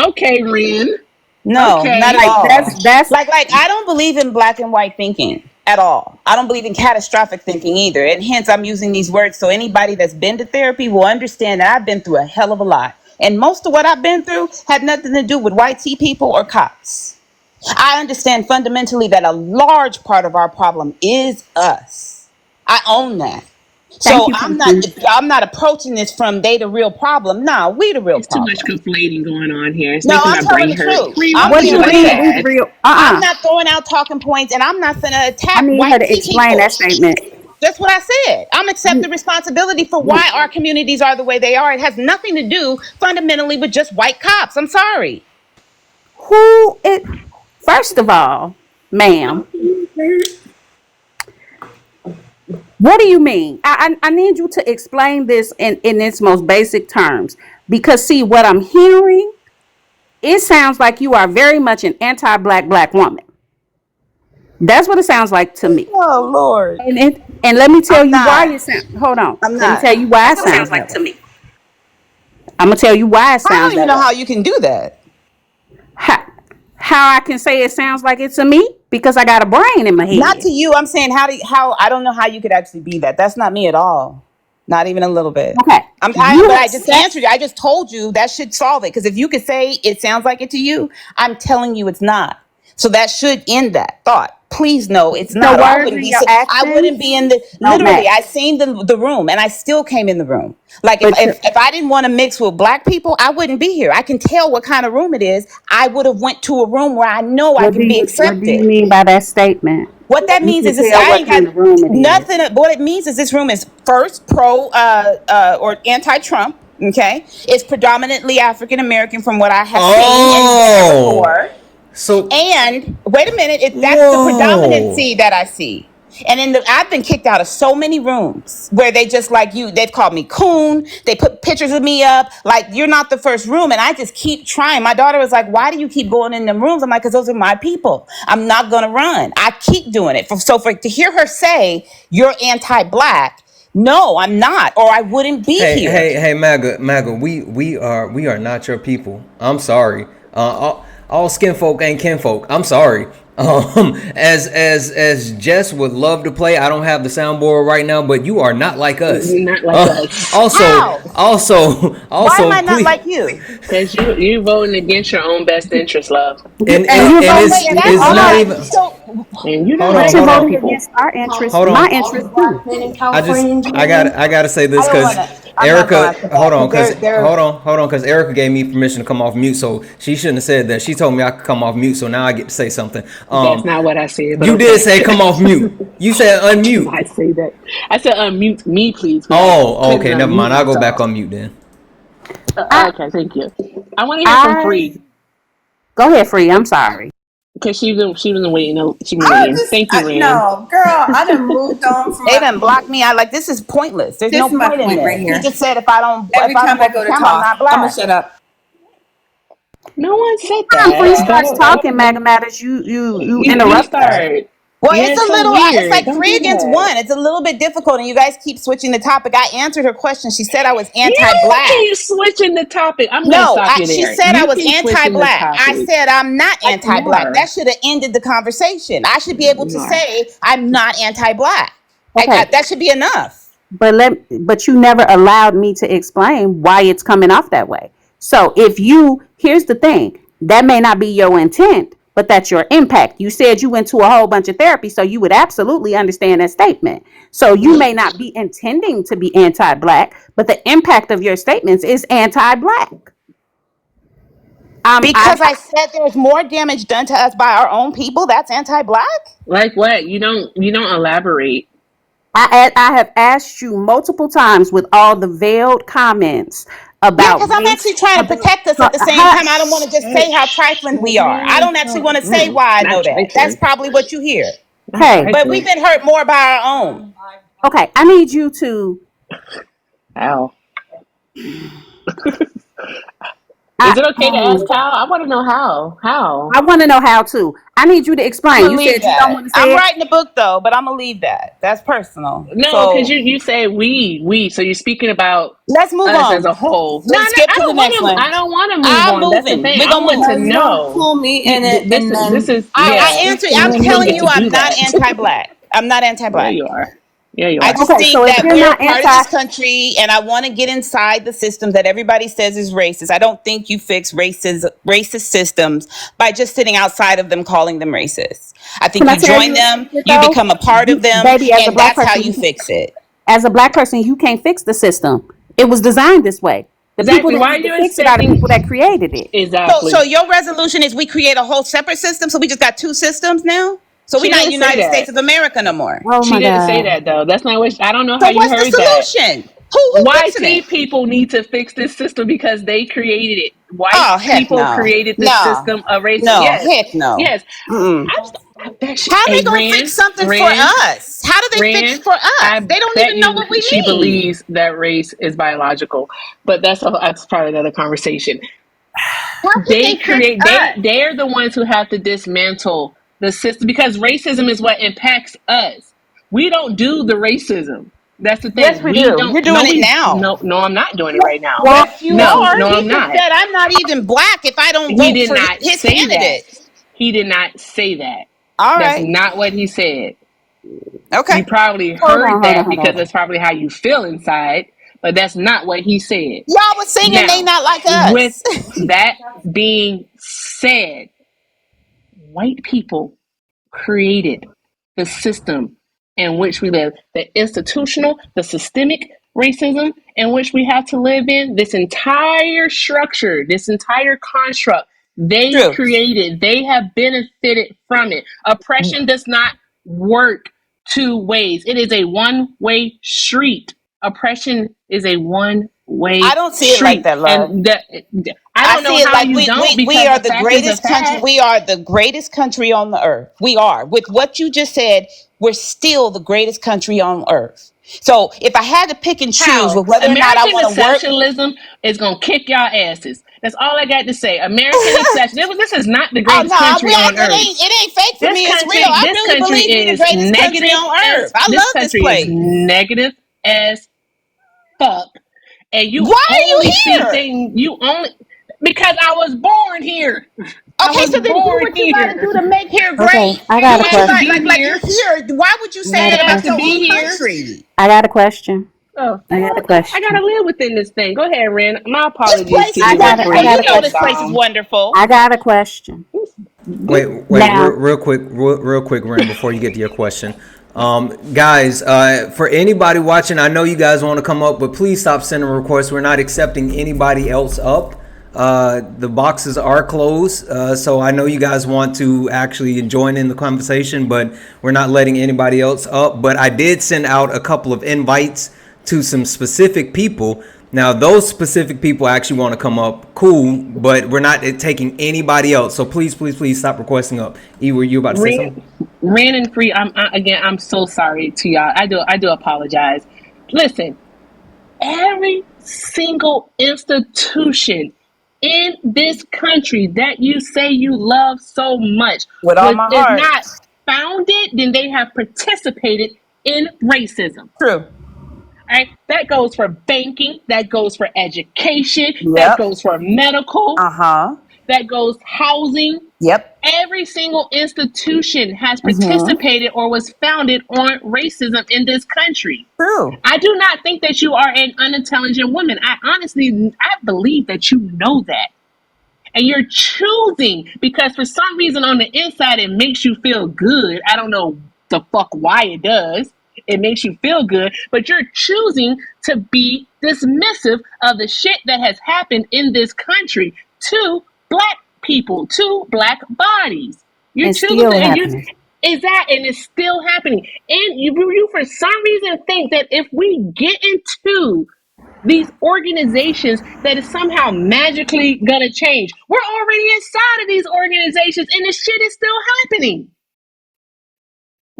Okay, Ren. No, not at Okay. Like all. that's Like I don't believe in black and white thinking at all. I don't believe in catastrophic thinking either. And hence I'm using these words so anybody that's been to therapy will understand that I've been through a hell of a lot. And most of what I've been through had nothing to do with white tea people or cops. I understand fundamentally that a large part of our problem is us. I own that. thank So you, I'm not Peaches. I'm not approaching this from they the real problem. No, we the real It's too much problem. conflating going on here. It's No, making I'm my telling brain the hurt. truth. Free, I'm what What would do being you you like to mean real. we add? real? I'm not throwing out talking points and I'm not going to I attack need her white to tea explain people. that statement. That's what I said. I'm accepting responsibility for why our communities are the way they are. It has nothing to do fundamentally with just white cops. I'm sorry. Who it? First of all, ma'am, what do you mean? I need you to explain this in its most basic terms. Because see, what I'm hearing, it sounds like you are very much an anti-black woman. That's what it sounds like to me. Oh Lord. And let me tell I'm you why not. it sounds. Hold on. I'm Let me not. tell you why it sounds that way. I'm gonna tell you why it I sounds don't even that know way. how you can do that. How, how I can say it sounds like it to me because I got a brain in my Not head. to you. I'm saying how I don't know how you could actually be that. That's not me at all. Not even a little bit. Okay, But you have I just set. answered you. I just told you that should solve it. Because if you could say it sounds like it to you, I'm telling you it's not. So that should end that thought. Please know it's Your not. Or words and your I wouldn't actions be in the don't literally. match. I seen the room and I still came in the room. Like But you, if I didn't want to mix with black people, I wouldn't be here. I can tell what kind of room it is. I would have went to a room where I know I can be what do you accepted. mean by that statement? What that You means can is this, tell I what ain't got kind of room it is. nothing. What it means is this room is first pro or anti-Trump. Okay, it's predominantly African American from what I have seen and Oh, before. so And wait a minute, that's the whoa. predominancy that I see. And I've been kicked out of so many rooms where they just like you, they've called me coon. They put pictures of me up. Like, you're not the first room. And I just keep trying. My daughter was like, why do you keep going in them rooms? I'm like, because those are my people. I'm not going to run. I keep doing it. To hear her say you're anti-black, no, I'm not, or I wouldn't be here. Hey, MAGA, we are not your people. I'm sorry. All skin folk ain't kinfolk. I'm sorry. As Jess would love to play, I don't have the soundboard right now, but you are not like us. Not like us. How? Also, Why am I not please, like you? Because you voting against your own best interest, love. and you're voting it's against it's all not right. even. So And you Hold don't on, But like you're hold black on. voting people. against our interests, Hold my on. interests too. I gotta say this I don't because wanna. I'm not Erica, going to that hold on, because because they're hold on, because Erica gave me permission to come off mute, so she shouldn't have said that. She told me I could come off mute, so now I get to say something. That's not what I said, but You did okay. say come off mute. You said I did unmute. not say that. I said unmute me, please, because I Oh, couldn't okay, never unmute mind. I'll go back myself. on mute then. I Okay, thank you. I want to hear from I Free go ahead, Free. I'm sorry. because she was waiting. She been I waiting. just, Thank you, Ram. no, girl, I done moved on from they my, done blocked me. I like, this is pointless. There's this no is my point in point this. right He here. just said if I don't Every go time I up to go to camera, I'm not talk, I'm gonna black. shut up. No one said Time Free that. starts Don't talking, Mega Matters, you you interrupt her. start. Well, Yeah, it's it's a so little, it's weird. like Don't three do against that. one. It's a little bit difficult, and you guys keep switching the topic. I answered her question. She said I was You anti-black. keep switching the topic. I'm gonna No, stop you she there. said I You was keep switching the anti-black. I topic. said I'm not You anti-black. That are. should have ended the conversation. I should be able to You are. say I'm not anti-black. Okay, That should be enough. but you never allowed me to explain why it's coming off that way. So here's the thing, that may not be your intent, but that's your impact. You said you went to a whole bunch of therapy, so you would absolutely understand that statement. So you may not be intending to be anti-black, but the impact of your statements is anti-black. I Because I said there's more damage done to us by our own people. That's anti-black. Like what? You don't elaborate. I have asked you multiple times with all the veiled comments Yeah, about because I'm race. actually trying to protect us at the same time. I don't want to just say how trifling we are. I don't actually want to say why I know Not that. That's trifling. probably what you hear. Not Okay, But we've trifling. been hurt more by our own. okay. I need you to. How? I, Is it okay to ask how? I want to know how. How? I want to know how to. I need you to I'm explain. gonna You leave said you don't that. want to I'm say it. writing a book though, but I'm gonna leave that. That's personal. No, because So you say we. So you're speaking about let's move us as on. a whole. No, Let's no, skip to the next one. I don't want to move I'm on. That's the moving. thing. We're I gonna want move. to No, you don't know. pull me in it This and is then I yeah. speak answer. for I'm me. You don't telling get you, to do I'm not that. anti-black. I'm not Yeah, anti-black. you are. Yeah, you I are. just Okay, think so if that you're we're a not part of anti, this country, and I want to get inside the system that everybody says is racist. I don't think you fix racist systems by just sitting outside of them, calling them racist. I can think I you tell join you a them, secret you though? become a part of them, Baby, as a and black that's how person, you fix it. you can't fix the system. It was designed this way. The people Exactly. that Why are need to you fix it are the expecting? people that created it. So Exactly. your resolution is we create a whole separate system. So we just got two systems now. So She we're not didn't say United that. States of America no more. Oh She my didn't say God. that though. That's not what. I don't know how So you what's the heard that. solution? Who White fixing it? people need to fix this system because they created it. White Oh heck people no, created this no, system of racism. no, Yes, heck no. yes. Mm-mm. I bet How are they hey, gonna fix Rand, something for Rand, us? How do they fix Rand. for us? I They don't bet even know you what we she need. believes that race is biological, but that's probably another conversation. How could They they fix create. us? They're the ones who have to dismantle the system because racism is what impacts us. We don't do the racism. That's the Yes, thing. we We do. don't. You're doing No, it we now. no. I'm not doing it right now. Well, Yes, you No, are. no, He I'm just not. said I'm not even black if I don't He vote did for not his say that. candidate. He did not say that. All That's right. not what he said. Okay. You probably hold heard on, hold on, that hold because on. that's probably how you feel inside, but that's not what he said. Y'all was singing they Now, not like with us. that being said, white people created the system in which we live, the institutional, the systemic racism in which we have to live in, this entire structure, this entire construct, they True. created, they have benefited from it. Oppression does not work two ways, it is a one-way street. Oppression is a one I Wait, don't see it like treat. that, love. And I I don't know see it how like you don't, we because are the the fact is a greatest country. fact. We are the greatest country on the earth. We are. With what you just said, we're still the greatest country on earth. So if I had to pick and choose How? with whether or not I American want to work, exceptionalism is going to kick y'all asses. That's all I got to say. American exception. This is not the oh greatest no, country on earth. it ain't fake for me. It's real. I This really country believe we're the is greatest country negative on as earth. I this love this country is place. negative as fuck. And you Why are you only see here? things, you only, because I was born here. I Okay, was so then do born what you got to here. do to make here Okay, great. I Do got a what you Had to got, question. be like you're here. here. Why would you I say got a that Had about to your question. own be here. country? I got a question. Oh, I got a well, I gotta question. live within this thing. Go ahead, Ren. My This apologies to place I is you, my got a, I wonderful. friend. got You a know this question. place is wonderful. I got a question. Wait, Now, real quick, Ren, before you get to your question. Guys, for anybody watching, I know you guys want to come up, but please stop sending requests. We're not accepting anybody else up. The boxes are closed, so I know you guys want to actually join in the conversation, but we're not letting anybody else up. But I did send out a couple of invites to some specific people. Now, those specific people actually want to come up, cool, but we're not taking anybody else. So please stop requesting up. E, were you about to say Ren, something? Ren and Free. Again. I'm so sorry to y'all. I do apologize. Listen, every single institution in this country that you say you love so much With all was, my if heart. not founded, then they have participated in racism. True. Right? That goes for banking, that goes for education, that Yep. goes for medical, Uh-huh. that goes housing. Yep. Every single institution has Mm-hmm. participated or was founded on racism in this country. True. I do not think that you are an unintelligent woman. I believe that you know that. And you're choosing because for some reason on the inside it makes you feel good. I don't know the fuck why it does. It makes you feel good, but you're choosing to be dismissive of the shit that has happened in this country to black people, to black bodies. You're it's choosing to, still and you happening. is that, and it's still happening. And you for some reason think that if we get into these organizations that is somehow magically gonna change. We're already inside of these organizations and the shit is still happening.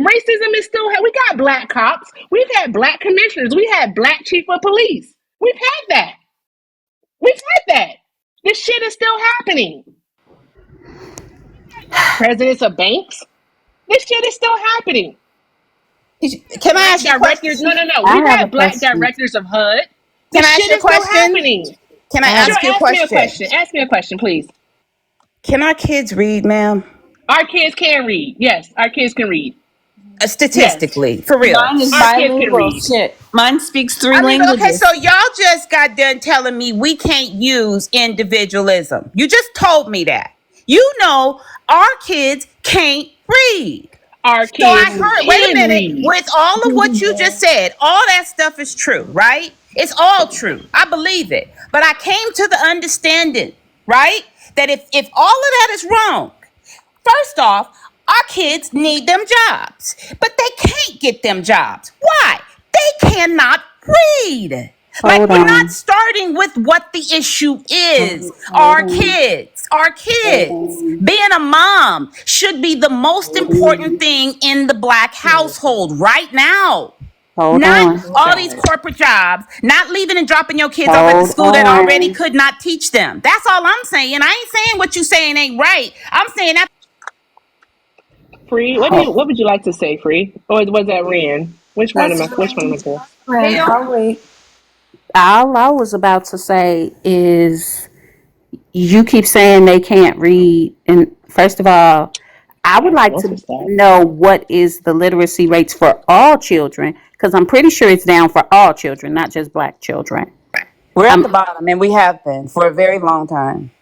Racism is still we got black cops, we've had black commissioners, we had black chief of police. We've had that. We've had that. This shit is still happening. Presidents of banks. This shit is still happening. Can I Black ask you a directors. No, question? no, no. I We've have a had black question. directors of HUD. Can This I ask shit you a is still question? happening. Can I I have Sure, ask you a ask me a question? question. Ask me a question, please. Can our kids read, ma'am? Our kids can read. Yes, our kids can read. Yes, Statistically, for real. Mine is our kids can bilingual. read. Shit. Mine speaks three I mean, okay, so languages. y'all just got done telling me we can't use individualism. You just told me that. You know, our kids can't read. Our So I kids heard, wait a can minute, read. with all of what you just said, all that stuff is true, right? It's all true. I believe it. But I came to the understanding, right? That if all of that is wrong, first off, our kids need them jobs, but they can't get them jobs. Why? They cannot read. Like, Hold we're not on. starting with what the issue is. Hold Our on. kids, our Hold kids. on. Being a mom should be the most important thing in the black household right now. Hold Not on. all these corporate jobs, not leaving and dropping your kids off at the Hold school that already on. could not teach them. That's all I'm saying. I ain't saying what you saying ain't right. I'm saying that. Free. What would you like to say, Free? Or was that Ren? That's Which one am I saying? right. I'll wait. All I was about to say is you keep saying they can't read. And first of all, I would like What's to this that? know what is the literacy rates for all children, because I'm pretty sure it's down for all children, not just black children. We're at the Um, bottom, and we have been for a very long time.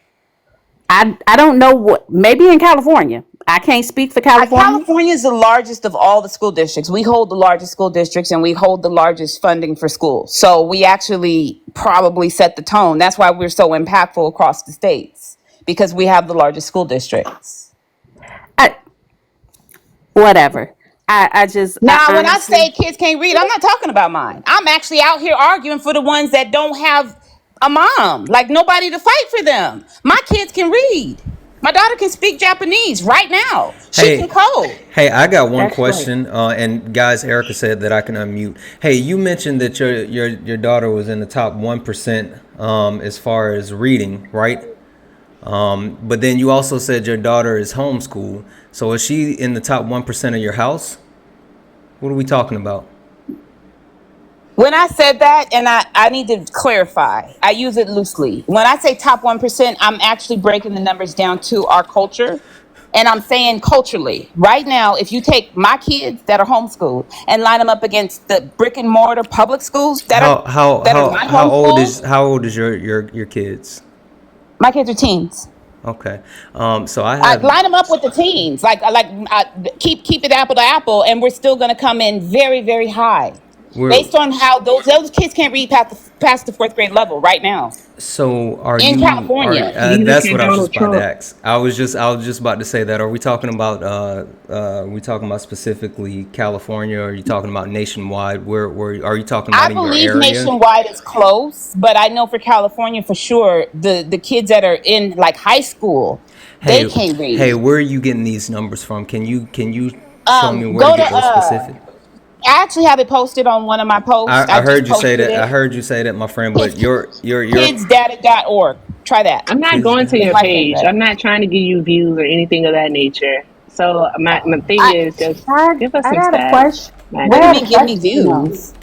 I don't know what, maybe in California. I can't speak for California. California is the largest of all the school districts. We hold the largest school districts, and we hold the largest funding for schools. So we actually probably set the tone. That's why we're so impactful across the states, because we have the largest school districts. I, whatever. I Now, when I honestly, say kids can't read, I'm not talking about mine. I'm actually out here arguing for the ones that don't have a mom, like nobody to fight for them. My kids can read. My daughter can speak Japanese right now. She can Hey, code. hey, I got one That's great. question. And guys, Erica said that I can unmute. Hey, you mentioned that your daughter was in the top 1% as far as reading, right? But then you also said your daughter is homeschooled. So is she in the top 1% of your house? What are we talking about? When I said that, and I need to clarify, I use it loosely. When I say top 1%, I'm actually breaking the numbers down to our culture. And I'm saying culturally, right now, if you take my kids that are homeschooled and line them up against the brick and mortar public schools How how that are how not how homeschooled, old is your kids? my kids are teens. Okay. So I I have line them up with the teens, keep it apple to apple, and we're still going to come in very, very high, we're based on how those kids can't read past the fourth grade level right now So are in you are California. You look that's at what I was just Donald about to Trump. ask. I was just about to say that. Are we talking about we talking about specifically California, or are you talking about nationwide? Where are you talking I about in your believe area? nationwide is close, but I know for California for sure, the kids that are in like high school, they Hey, can't hey, read. where are you getting these numbers from? Can you show me where to Go to get those specific? I actually have it posted on one of my posts. I I just heard you say posted that. I it. heard you say that, my friend. Kids, But your kidsdata.org. Try that. I'm not kids going to It's your my data. page. favorite. I'm not trying to give you views or anything of that nature. So my thing I is just I give us I some got a stats, question. I What do you Magic. got a mean give me question though. views?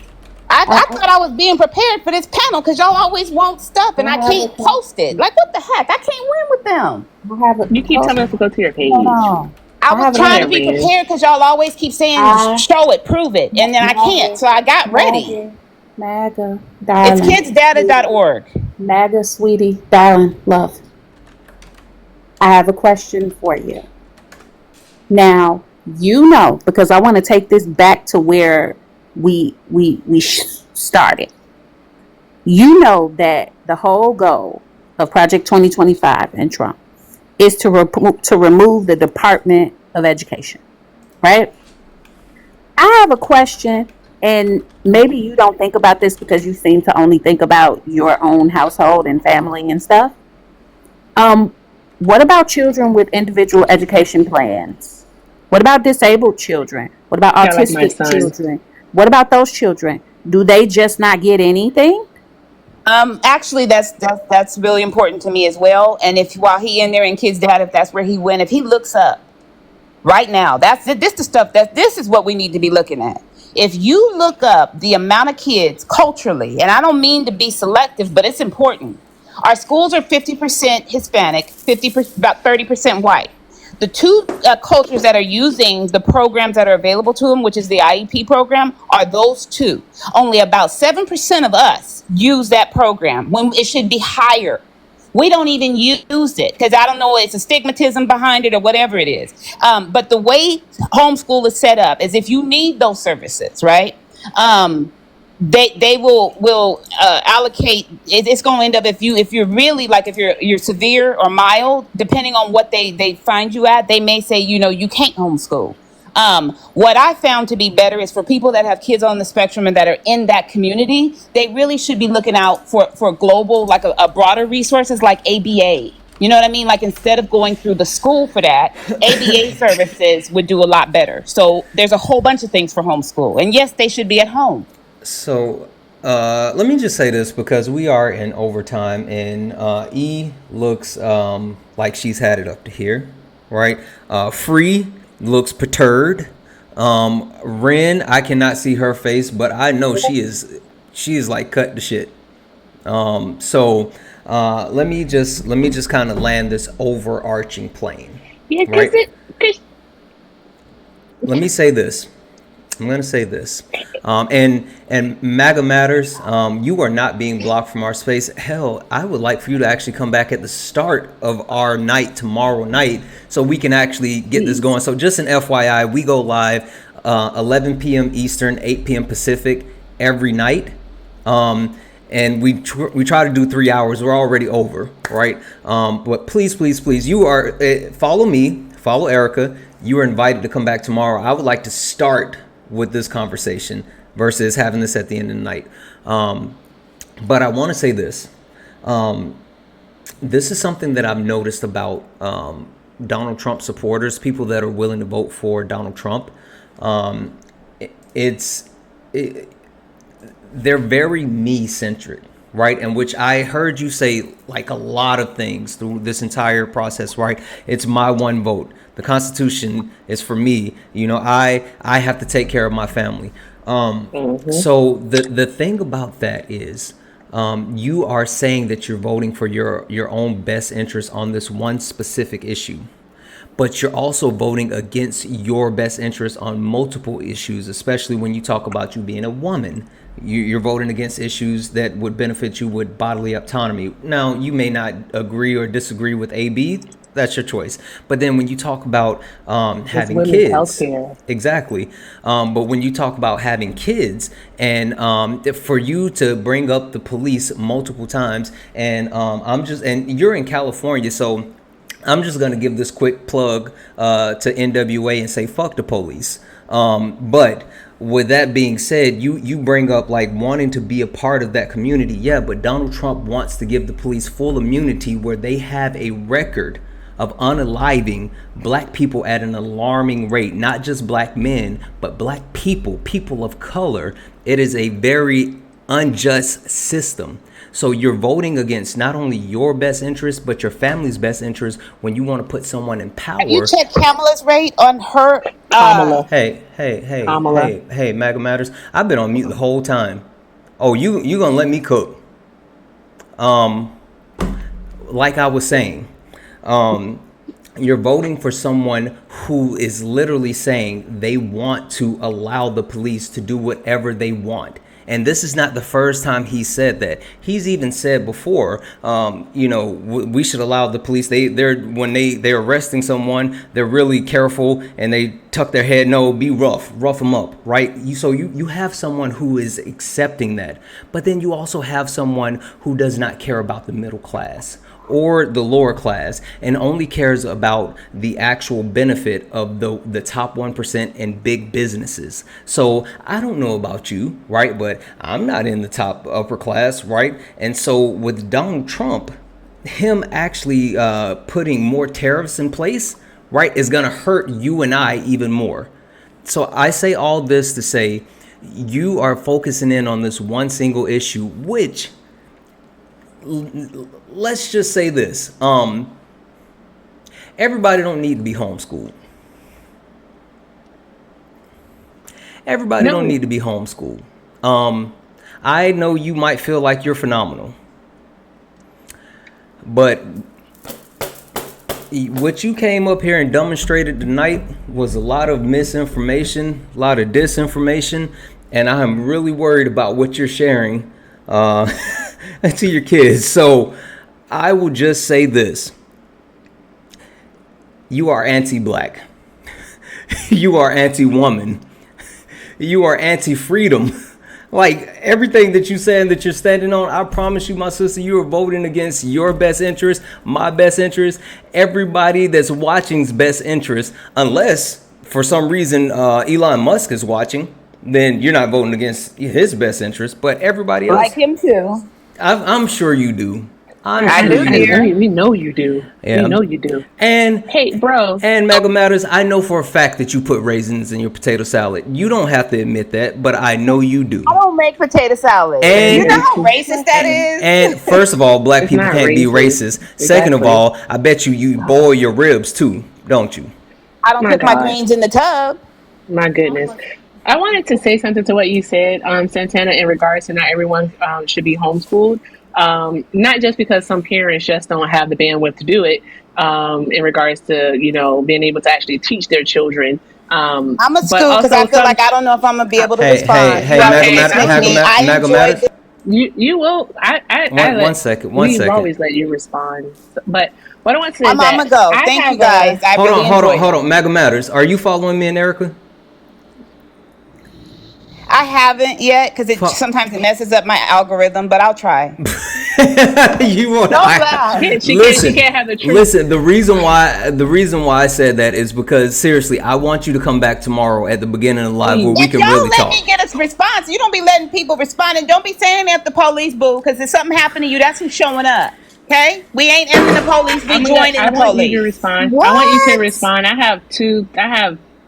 I thought I was being prepared for this panel because y'all always want stuff and I I have a can't post it. question. Like what the heck? I can't win with them. I have a You keep telling us to hold, go to your hold page. on. I I was have a Go trying to ahead, be question. Ren. prepared because y'all always keep saying I show it, prove it, and then I can't. MAGA, So I got ready. MAGA, MAGA, It's darling, sweetie, kidsdata.org. MAGA, sweetie, darling, love. I have a question for you. Now, because I want to take this back to where we started. You know that the whole goal of Project 2025 and Trump is to remove the Department of Education, right? I have a question, and maybe you don't think about this because you seem to only think about your own household and family and stuff. Um, what about children with individual education plans? What about disabled children? What about Yeah, like my autistic son. children? What about those children? Do they just not get anything? Actually, that's really important to me as well. And if while he in there in kids data, if that's where he went, if he looks up right now, that's it. This the stuff that this is what we need to be looking at. If you look up the amount of kids culturally, and I don't mean to be selective, but it's important. Our schools are 50% Hispanic, 50% about 30% white. The two cultures that are using the programs that are available to them, which is the IEP program, are those two. Only about 7% of us use that program when it should be higher. We don't even use it because I don't know, it's a stigmatism behind it or whatever it is. But the way homeschool is set up is if you need those services, right? They will allocate. It's going to end up if you're really like if you're severe or mild, depending on what they find you at, they may say you can't homeschool. What I found to be better is for people that have kids on the spectrum and that are in that community, they really should be looking out for global, like a broader resources like ABA. You know what I mean? Like instead of going through the school for that, ABA services would do a lot better. So there's a whole bunch of things for homeschool. And yes, they should be at home. So let me just say this because we are in overtime, and E looks like she's had it up to here, right? Free looks perturbed. Ren, I cannot see her face, but I know she is like cut to shit. So let me just kind of land this overarching plane, Yeah, right? cause Let me say this. I'm gonna say this, and MAGA matters. You are not being blocked from our space. Hell, I would like for you to actually come back at the start of our night tomorrow night, so we can actually get this going. So just an FYI, we go live 11 p.m. Eastern, 8 p.m. Pacific every night. And we try to do 3 hours. We're already over, right? But please, you are follow me, follow Erica. You are invited to come back tomorrow. I would like to start with this conversation versus having this at the end of the night. But I want to say this. This is something that I've noticed about Donald Trump supporters, people that are willing to vote for Donald Trump. Um, it's it, they're very me centric, right? And which I heard you say like a lot of things through this entire process, right? It's my one vote. The Constitution is for me. You know, I have to take care of my family. So the thing about that is, you are saying that you're voting for your own best interest on this one specific issue, but you're also voting against your best interest on multiple issues, especially when you talk about you being a woman. You're voting against issues that would benefit you with bodily autonomy. Now, you may not agree or disagree with AB. That's your choice. But then when you talk about It's having women's kids, healthcare. exactly. But when you talk about having kids, and for you to bring up the police multiple times, and and you're in California, so I'm just gonna give this quick plug to NWA and say fuck the police. But with that being said, you bring up like wanting to be a part of that community, yeah. But Donald Trump wants to give the police full immunity, where they have a record of unaliving black people at an alarming rate. Not just black men, but black people, people of color. It is a very unjust system. So you're voting against not only your best interest, but your family's best interest when you want to put someone in Have you power. checked Kamala's rate on her? Kamala. Kamala. Hey, MAGA Matters. I've been on mute the whole time. Oh, you gonna let me cook? Like I was saying, you're voting for someone who is literally saying they want to allow the police to do whatever they want. And this is not the first time he said that. He's even said before, we should allow the police. When they're arresting someone, they're really careful and they tuck their head. No, be rough them up, right? You have someone who is accepting that, but then you also have someone who does not care about the middle class or the lower class and only cares about the actual benefit of the top 1% and big businesses. So I don't know about you, right? But I'm not in the top upper class, right? And so with Donald Trump, him actually putting more tariffs in place, right, is going to hurt you and I even more. So I say all this to say you are focusing in on this one single issue, which, let's just say this, everybody don't need to be homeschooled. Everybody don't need to be homeschooled. I know you might feel like you're phenomenal, but what you came up here and demonstrated tonight was a lot of misinformation, a lot of disinformation, and I am really worried about what you're sharing to your kids. So I will just say this: you are anti-black, you are anti-woman, you are anti-freedom. Like everything that you said that you're standing on, I promise you, my sister, you are voting against your best interest, my best interest, everybody that's watching's best interest. Unless for some reason Elon Musk is watching, then you're not voting against his best interest. But everybody else, Like him too. I'm sure you do. I do, dear. We know you do. Yeah. We know you do. And Hey, bro. And MAGA Matters, I know for a fact that you put raisins in your potato salad. You don't have to admit that, but I know you do. I don't make potato salad. And- You know how racist that is? And first of all, black It's people not can't be racist. racist. Second of Exactly. all, I bet you boil your ribs too, don't you? I don't My cook my God. greens in the tub. My goodness. I wanted to say something to what you said, Santana, in regards to not everyone should be homeschooled. Not just because some parents just don't have the bandwidth to do it, in regards to, being able to actually teach their children. I'm a school because I feel like I don't know if I'm gonna be able to Hey, respond. hey, You all MAGA can Matters, dismiss me. I MAGA enjoyed Matters. this. you will. One second. We've always let you respond. But what I want to say is I'm that gonna go. I Thank have you guys. I Hold really on, enjoyed it. MAGA Matters. Are you following me and Erica? I haven't yet because Fuck. sometimes it messes up my algorithm, but I'll try. You want Don't laugh. She can't have the truth. Listen, the reason why I said that is because seriously, I want you to come back tomorrow at the beginning of the live where we If can y'all really let talk. me get a response, you don't be letting people respond, and don't be saying at the police, boo, because if something happened to you, that's who's showing up. Okay, we ain't in the police. We joining I the want you to police. respond. What? I want you to respond. I have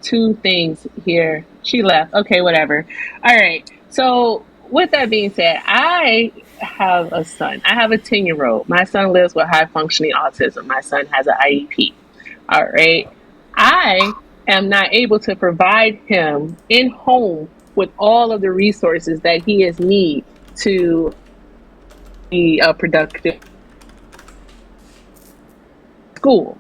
two things here. She left. Okay, whatever. All right. So with that being said, I have a son. I have a 10-year-old. My son lives with high functioning autism. My son has an IEP. All right. I am not able to provide him in home with all of the resources that he has need to be a productive school.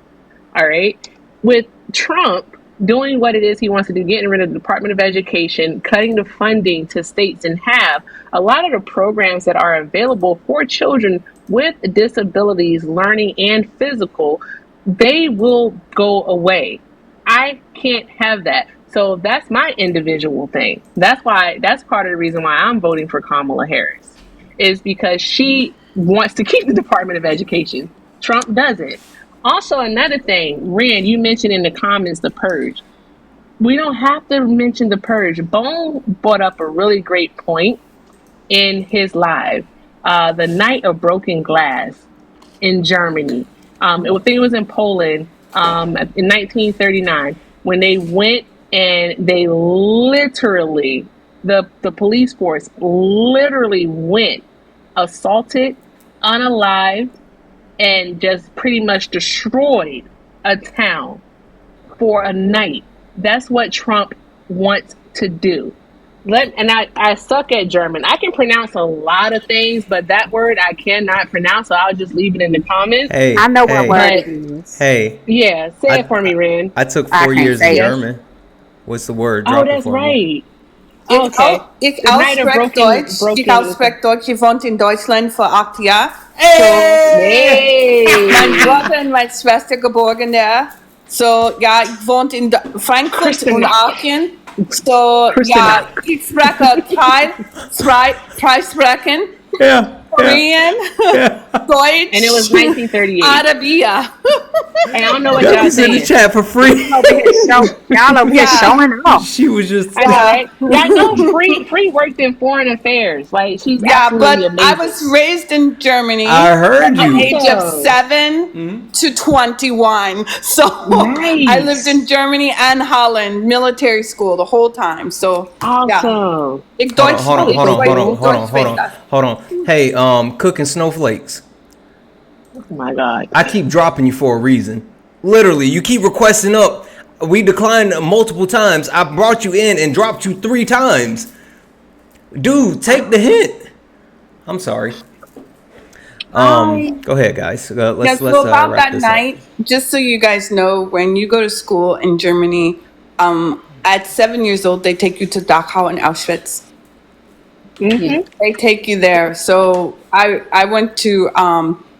All right. With Trump doing what it is he wants to do, getting rid of the Department of Education, cutting the funding to states in half, a lot of the programs that are available for children with disabilities, learning and physical, they will go away. I can't have that. So that's my individual thing. That's part of the reason why I'm voting for Kamala Harris, is because she wants to keep the Department of Education. Trump doesn't. Also, another thing, Rand, you mentioned in the comments the purge. We don't have to mention the purge. Bone brought up a really great point in his live. The night of broken glass in Germany. I think it was in Poland in 1939 when they went and they literally, the police force literally went, assaulted, unalived, and just pretty much destroyed a town for a night. That's what Trump wants to do. I suck at German. I can pronounce a lot of things, but that word I cannot pronounce, so I'll just leave it in the comments. Hey, I know what hey, word But it is. hey. yeah, say it for me, Ren. I took I 4 can't years of say it. German. What's the word? Oh, Drop it that's for me. right. Ich Okay. auch, ich The auch night of spreche Deutsch. Ich auch spreche Deutsch. Ich wohne in Deutschland für 8 Jahre. Hey! Mein Bruder und meine Schwester geboren da. So, ja, ich wohne in Frankfurt Kristen. und Aachen. So, Kristen. ja, ich spreche drei Sprachen. Yeah. Korean, Deutsch, And it was 1938. Arabia. And I don't know what Got y'all this in the saying. chat for free. Y'all over here showing off. She was just. I know, right? Y'all know Free worked in foreign affairs. Like, she's Yeah, but absolutely amazing. I was raised in Germany. I heard From the you. age of 7 to 21. So Nice. I lived in Germany and Holland, military school the whole time. So yeah. Awesome. Ik Hold Deutsch on. Deutsch sprechen. Hold on. Hey, cooking snowflakes. Oh my God. I keep dropping you for a reason. Literally, you keep requesting up. We declined multiple times. I brought you in and dropped you 3 times. Dude, take the hint. I'm sorry. Go ahead, guys. Let's So about wrap that this night, just so you guys know, when you go to school in Germany, at 7 years old, they take you to Dachau and Auschwitz. Mm-hmm. They take you there. So I went to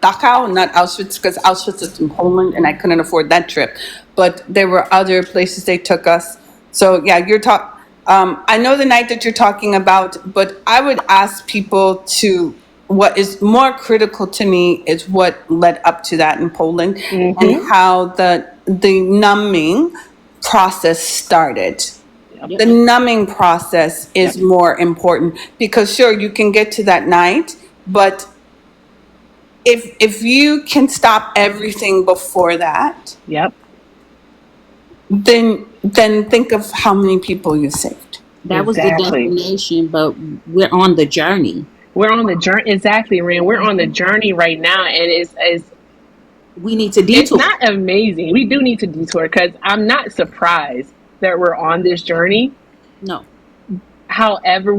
Dachau, not Auschwitz, because Auschwitz is in Poland, and I couldn't afford that trip. But there were other places they took us. So yeah, I know the night that you're talking about, but I would ask people to. What is more critical to me is what led up to that in Poland, and how the numbing process started. The numbing process is more important, because sure, you can get to that night, but if you can stop everything before that, Yep. then think of how many people you saved. That was the Exactly. destination, but we're on the journey. We're on the journey. Exactly, Ren. We're on the journey right now, and We need to it's detour. not amazing. We do need to detour, because I'm not surprised that we're on this journey. No. However,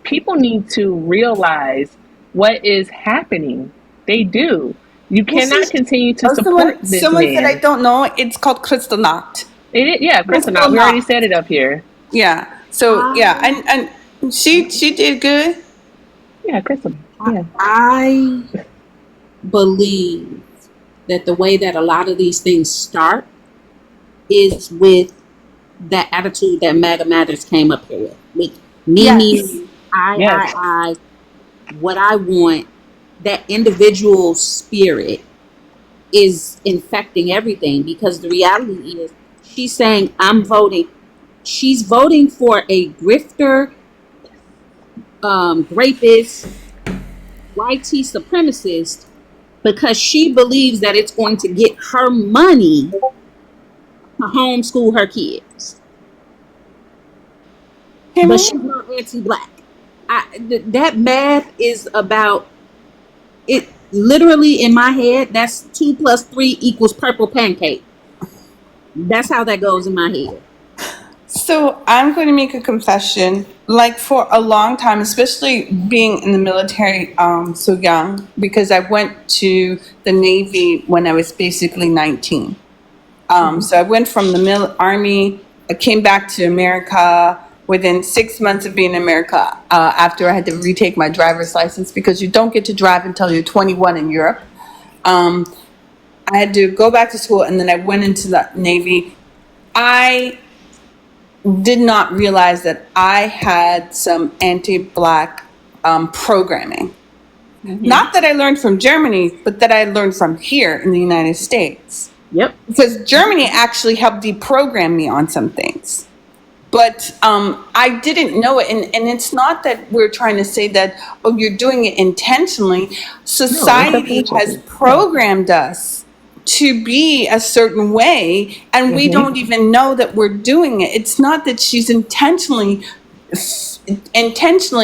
people need to realize what is happening. They do. You cannot continue to support this someone man. said, I don't know, it's called Kristallnacht. Kristen, we already said it up here. Yeah. So yeah, and she did good. Yeah, Kristen. Yeah. I believe that the way that a lot of these things start is with that attitude that MAGA Matters came up here with me, Yes. I, Yes. I, what I want, that individual spirit is infecting everything, because the reality is she's saying I'm voting. She's voting for a grifter, rapist, YT supremacist, because she believes that it's going to get her money to homeschool her kids. But she's not anti-black. That math is about it. Literally in my head, that's 2 + 3 = purple pancake. That's how that goes in my head. So I'm going to make a confession. Like for a long time, especially being in the military so young, because I went to the Navy when I was basically 19. So I went from the Army. I came back to America within 6 months of being in America after I had to retake my driver's license, because you don't get to drive until you're 21 in Europe. I had to go back to school, and then I went into the Navy. I did not realize that I had some anti-black programming. Not that I learned from Germany, but that I learned from here in the United States. Yep. Because Germany actually helped deprogram me on some things. But I didn't know it. And it's not that we're trying to say that, oh, you're doing it intentionally. Society has programmed us to be a certain way, and we don't even know that we're doing it. It's not that she's intentionally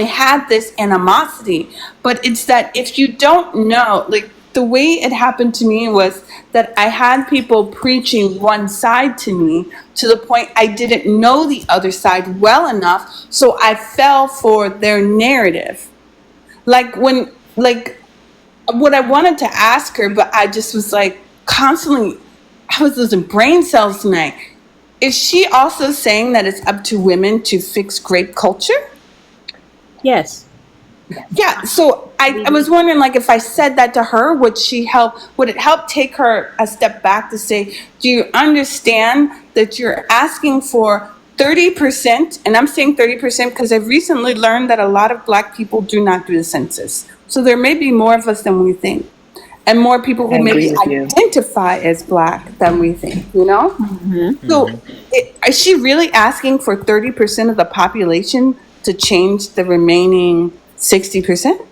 had this animosity, but it's that if you don't know, like the way it happened to me was that I had people preaching one side to me to the point I didn't know the other side well enough, so I fell for their narrative. Like what I wanted to ask her, but I just was like constantly, I was losing brain cells tonight. Is she also saying that it's up to women to fix grape culture? Yes. Yeah, so I was wondering, like, if I said that to her, would it help take her a step back to say, do you understand that you're asking for 30%? And I'm saying 30% because I've recently learned that a lot of Black people do not do the census. So there may be more of us than we think, and more people who maybe identify as Black than we think, you know? So is she really asking for 30% of the population to change the remaining 60%?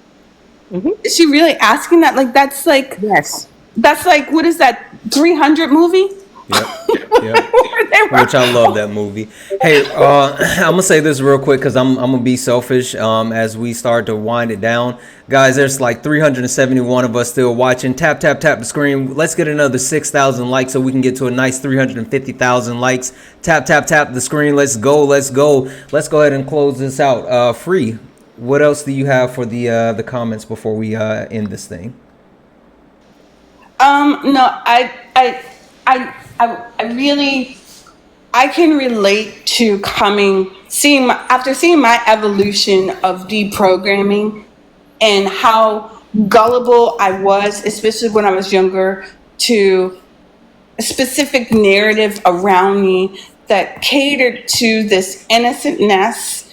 Is she really asking that? Like, that's like, Yes. that's like, what is that, 300 movie? Yep. Which I love that movie. Hey, I'm gonna say this real quick because I'm gonna be selfish. As we start to wind it down, guys, there's like 371 of us still watching. Tap the screen. Let's get another 6,000 likes so we can get to a nice 350,000 likes. Tap the screen. Let's go. Let's go ahead and close this out. Free. What else do you have for the comments before we end this thing? No, I really, I can relate to after seeing my evolution of deprogramming and how gullible I was, especially when I was younger, to a specific narrative around me that catered to this innocentness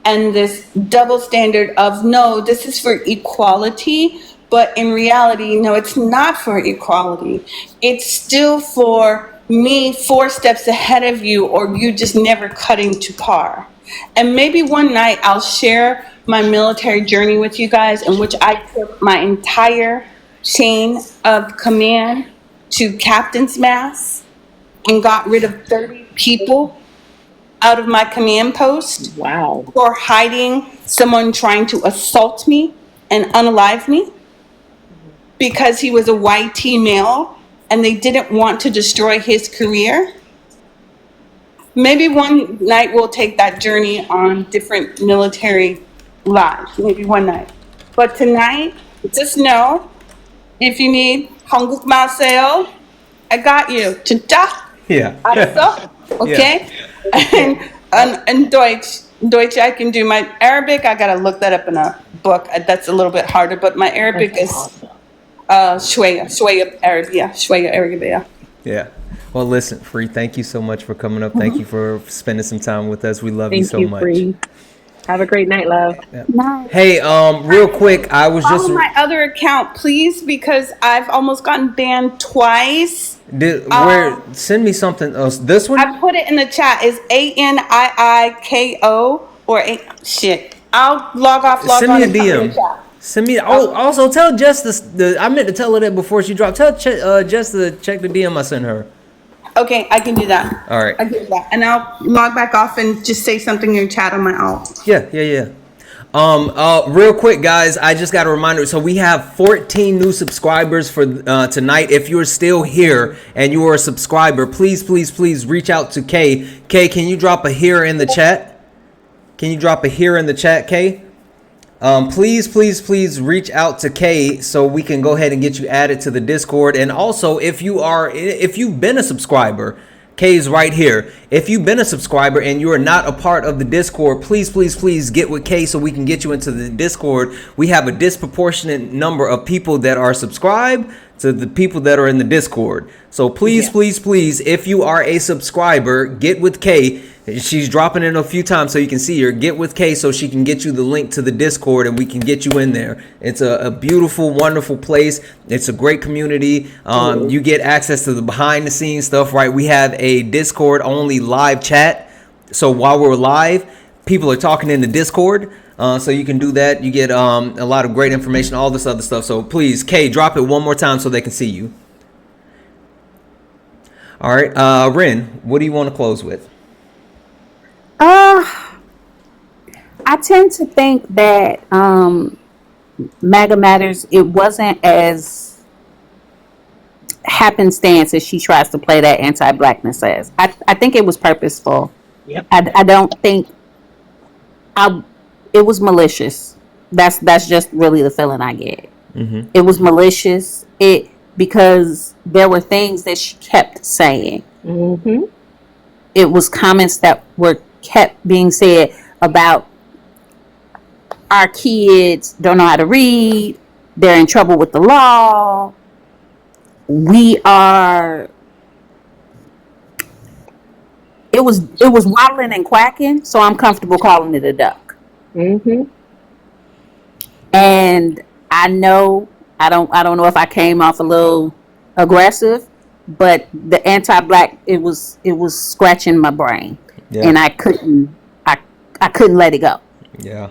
and this double standard of, no, this is for equality, but in reality, no, it's not for equality. It's still for me 4 steps ahead of you, or you just never cutting to par. And maybe one night I'll share my military journey with you guys, in which I took my entire chain of command to captain's mast and got rid of 30 people out of my command post. Wow. For hiding someone trying to assault me and unalive me because he was a YT male and they didn't want to destroy his career. Maybe one night we'll take that journey on different military lives, maybe one night. But tonight, just know, if you need 한국 마세요, I got you. 진짜? Yeah. 알았어? Okay? Yeah. And Deutsch, I can do. My Arabic, I gotta look that up in a book. That's a little bit harder, but my Arabic is شوية Arabia. Yeah. Well, listen, Free, thank you so much for coming up. Thank you for spending some time with us. We love you so much. Free. Have a great night, love. No. Hey, real quick, I was just Follow my other account, please, because I've almost gotten banned twice. where send me something else. This one? I put it in the chat. It's ANIIKO or shit. I'll log Send on me a and put it in DM. the chat. Send me. Oh, also tell Jess I meant to tell her that before she dropped. Tell Jess to check the DM I sent her. Okay, I can do that. All right. I can do that. And I'll log back off and just say something in your chat on my alt. Yeah. Real quick, guys, I just got a reminder. So we have 14 new subscribers for tonight. If you're still here and you are a subscriber, please reach out to Kay. Kay, can you drop a here in the chat? Can you drop a here in the chat, Kay? Please reach out to Kay so we can go ahead and get you added to the Discord. And also, if you've been a subscriber, Kay's right here. If you've been a subscriber and you are not a part of the Discord, please get with Kay so we can get you into the Discord. We have a disproportionate number of people that are subscribed to the people that are in the Discord. So please, if you are a subscriber, get with Kay. She's dropping it a few times so you can see her. Get with Kay so she can get you the link to the Discord and we can get you in there. It's a beautiful, wonderful place. It's a great community. You get access to the behind the scenes stuff, right? We have a Discord only live chat. So while we're live, people are talking in the Discord. So you can do that. You get a lot of great information, all this other stuff. So please, Kay, drop it one more time so they can see you. All right. Ren, what do you want to close with? I tend to think that MAGA Matters, it wasn't as happenstance as she tries to play that anti-blackness as. I think it was purposeful. Yep. I don't think it was malicious. That's just really the feeling I get. Mm-hmm. It was malicious. Because there were things that she kept saying. Mm-hmm. It was comments that were kept being said about our kids don't know how to read, they're in trouble with the law, it was waddling and quacking, so I'm comfortable calling it a duck. Mm-hmm. And I know I don't know if I came off a little aggressive, but the anti-black it was scratching my brain. Yeah. And I couldn't let it go. Yeah.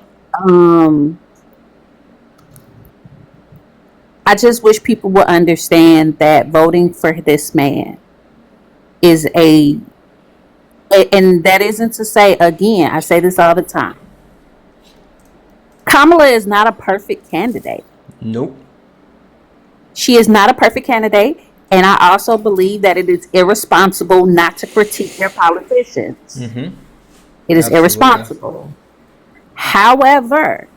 I just wish people would understand that voting for this man is and that isn't to say, again, I say this all the time, Kamala is not a perfect candidate. Nope. She is not a perfect candidate, and I also believe that it is irresponsible not to critique their politicians. Mm-hmm. It is Absolutely. irresponsible. However,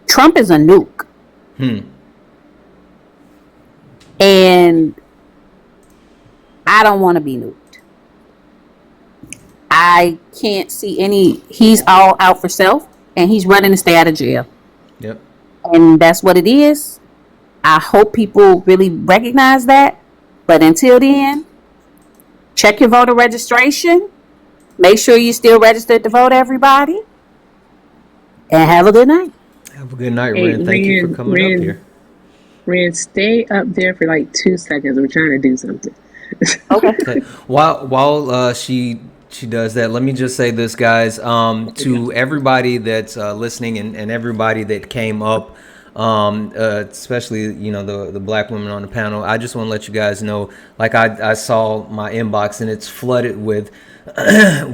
Trump is a nuke. And I don't want to be nuked. I can't see he's all out for self, and he's running to stay out of jail. Yep. And that's what it is. I hope people really recognize that. But until then, check your voter registration. Make sure you're still registered to vote, everybody. And have a good night. Have a good night, Ren. Thank you for coming up here. Ren, stay up there for like 2 seconds. We're trying to do something. Okay. While she does that, let me just say this, guys. To everybody that's listening and everybody that came up, especially the black women on the panel, I just want to let you guys know, like I saw my inbox and it's flooded with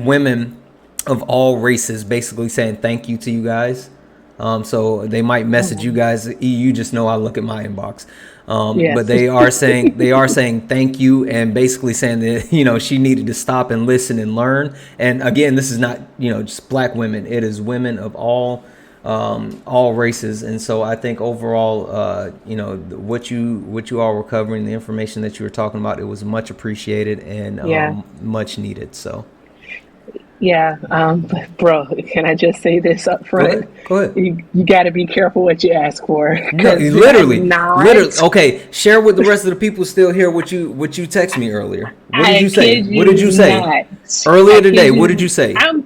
women of all races basically saying thank you to you guys. So they might message you guys. You just know I look at my inbox. Yes. But they are saying thank you, and basically saying that she needed to stop and listen and learn. And again, this is not just black women. It is women of all races. And so I think overall, what you all were covering, the information that you were talking about, it was much appreciated and much needed. So. Yeah, but bro, can I just say this up front? Go ahead. You got to be careful what you ask for. No, literally. Okay, share with the rest of the people still here what you text me earlier. What did you say? What did you say? Earlier I today, kid you. what did you say? Let me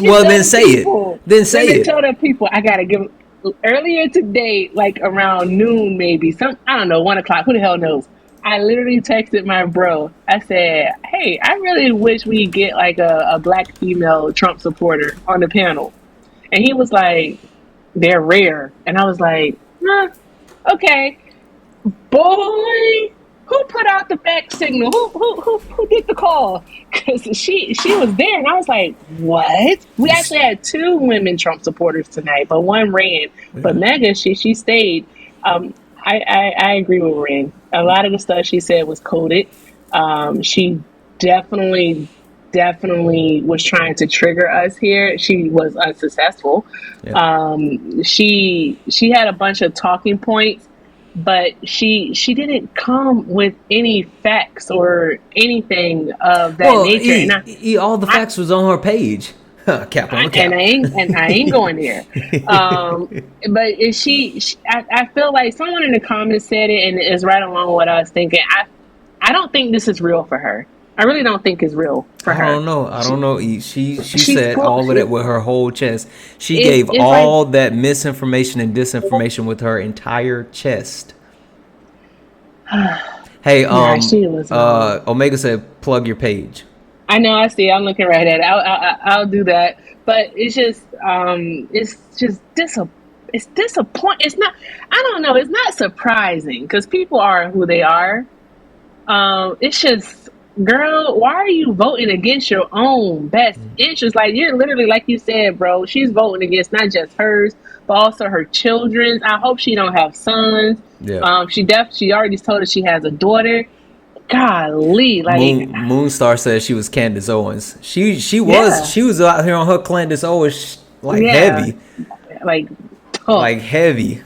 Well, tell then the say people. it. Then say Let me it. tell the people. I gotta give. Earlier today, like around noon, maybe I don't know, 1 o'clock. Who the hell knows? I literally texted my bro. I said, "Hey, I really wish we get like a black female Trump supporter on the panel." And he was like, "They're rare," and I was like, okay." Boy, who put out the back signal? Who did the call? Because she was there, and I was like, what? We actually had 2 women Trump supporters tonight, but one ran. But MAGA, she stayed. I agree with Ren. A lot of the stuff she said was coded. She definitely was trying to trigger us here. She was unsuccessful. Yeah. She had a bunch of talking points, but she didn't come with any facts or anything of that Well, nature. And all the facts was on her page. Cap on cap. I ain't going there. But I feel like someone in the comments said it, and it's right along with what I was thinking. I don't think this is real for her. I really don't think it's real for her. I don't know. She said spoke- all of she- that with her whole chest. She It- gave it's all that misinformation and disinformation with her entire chest. Hey, Nah, she was wrong. Omega said plug your page. I know. I see. I'm looking right at it. I'll do that. But it's just it's disappointing. It's not. I don't know. It's not surprising because people are who they are. It's just, girl, why are you voting against your own best interest? Like, you're literally, like you said, bro. She's voting against not just hers, but also her children's. I hope she don't have sons. Yeah. She already told us she has a daughter. Golly, like Moonstar said she was Candace Owens. She Yeah. was out here on her Candace Owens like Yeah. heavy, like tough, like heavy.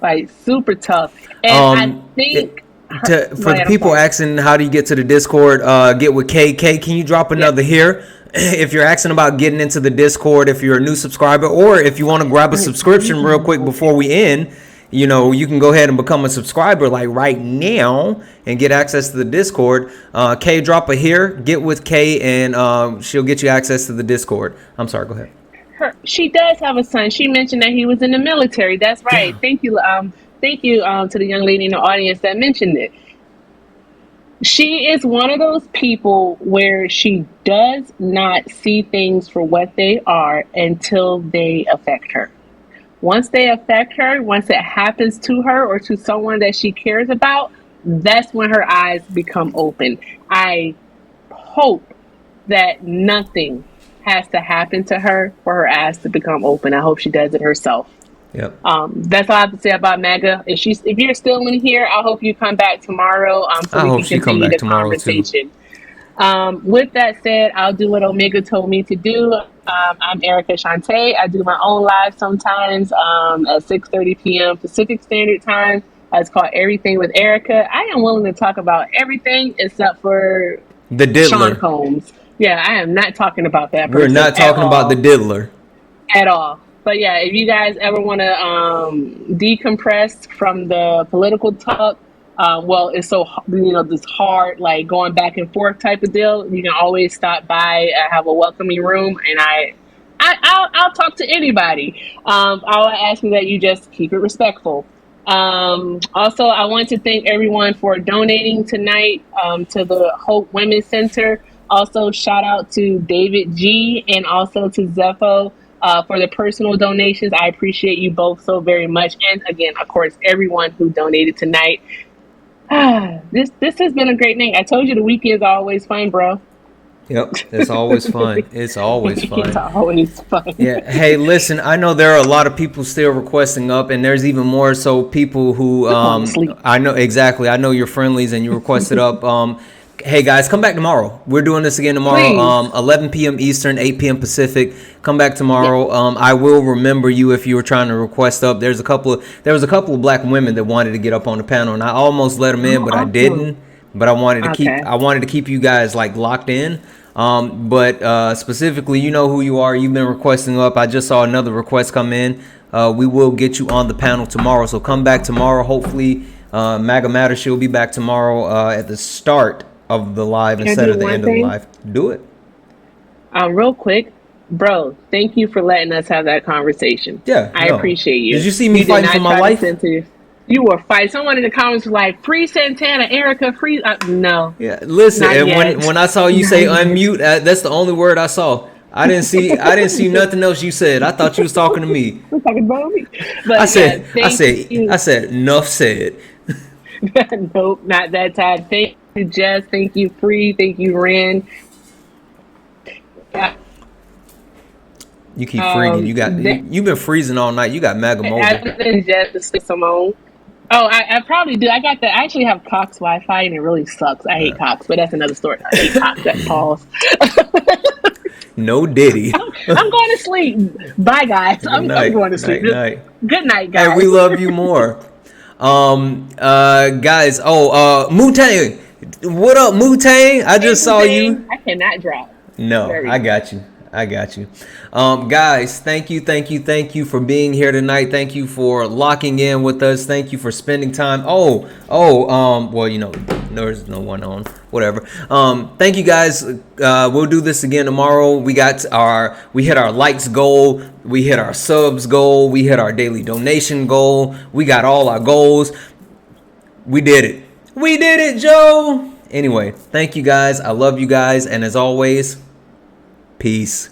like super tough. And I think For the people asking how do you get to the Discord, get with K. Can you drop another here? If you're asking about getting into the Discord, if you're a new subscriber, or if you want to grab a subscription real quick before we end, you know, you can go ahead and become a subscriber like right now and get access to the Discord. K, drop a here, get with K, and she'll get you access to the Discord. I'm sorry, go ahead. She does have a son. She mentioned that he was in the military. That's right. Yeah. Thank you. Thank you to the young lady in the audience that mentioned it. She is one of those people where she does not see things for what they are until they affect her. Once they affect her, once it happens to her or to someone that she cares about, that's when her eyes become open. I hope that nothing has to happen to her for her eyes to become open. I hope she does it herself. Yep. That's all I have to say about MAGA. If you're still in here, I hope you come back tomorrow so I we hope can she come continue back the tomorrow, too. conversation. With that said, I'll do what Omega told me to do. I'm Erica Shante. I do my own live sometimes at 6:30 p.m. Pacific Standard Time. It's called Everything with Erica. I am willing to talk about everything except for The Sean diddler. Combs. Yeah, I am not talking about that person. We're not talking about the diddler. At all. But yeah, if you guys ever want to decompress from the political talk, well, it's so, this hard, like going back and forth type of deal. You can always stop by. I have a welcoming room, and I'll talk to anybody. All I ask is that you just keep it respectful. Also, I want to thank everyone for donating tonight to the Hope Women's Center. Also, shout out to David G and also to Zepho for the personal donations. I appreciate you both so very much. And again, of course, everyone who donated tonight. This has been a great night. I told you the weekends are always fun, bro. Yep, it's always fun. It's always fun. It's always fun. Yeah. Hey, listen, I know there are a lot of people still requesting up, and there's even more so people who I know exactly. I know your friendlies, and you requested up. Hey guys, come back tomorrow. We're doing this again tomorrow. 11 p.m. Eastern, 8 p.m. Pacific. Come back tomorrow. I will remember you if you were trying to request up. There was a couple of black women that wanted to get up on the panel, and I almost let them in, but I didn't. But I wanted to keep you guys like locked in. But specifically, you know who you are. You've been requesting up. I just saw another request come in. We will get you on the panel tomorrow. So come back tomorrow. Hopefully, MAGA Matter, she'll be back tomorrow at the start of the live instead of the end of the live. Do it. Real quick, bro, thank you for letting us have that conversation. Yeah, I no. appreciate you. Did you see me You did fighting for not my try to life? censor. You were fighting. Someone in the comments was like, "Free Santana, Erica, free." No, Yeah, listen, not and yet. when I saw you Not say yet. unmute, that's the only word I saw. I didn't see nothing else you said. I thought you was talking to me. We're talking about me. I But yeah, said, I thank said, I you. said, enough said. Nope, not that time. Thank you, Jess. Thank you, Free. Thank you, Ren. You keep freezing. That, You've been freezing all night. You got MAGA mobile. other than Jess, Simone. Oh, I probably do. I got that. I actually have Cox Wi-Fi, and it really sucks. I hate Cox, but that's another story. I hate Cox. That pause. No Diddy. I'm going to sleep. Bye, guys. Good I'm night, going to sleep. night, night. Good night, Hey, we guys. love you more. Guys. Oh, Wu-Tang. What up, Wu-Tang? I just saw you. I cannot drop. No, There we I go. got you. I got you. Guys, thank you for being here tonight. Thank you for locking in with us. Thank you for spending time. Well, there's no one on. Whatever. Thank you guys. We'll do this again tomorrow. We hit our likes goal. We hit our subs goal. We hit our daily donation goal. We got all our goals. We did it. We did it, Joe. Anyway, thank you guys. I love you guys. And as always, peace.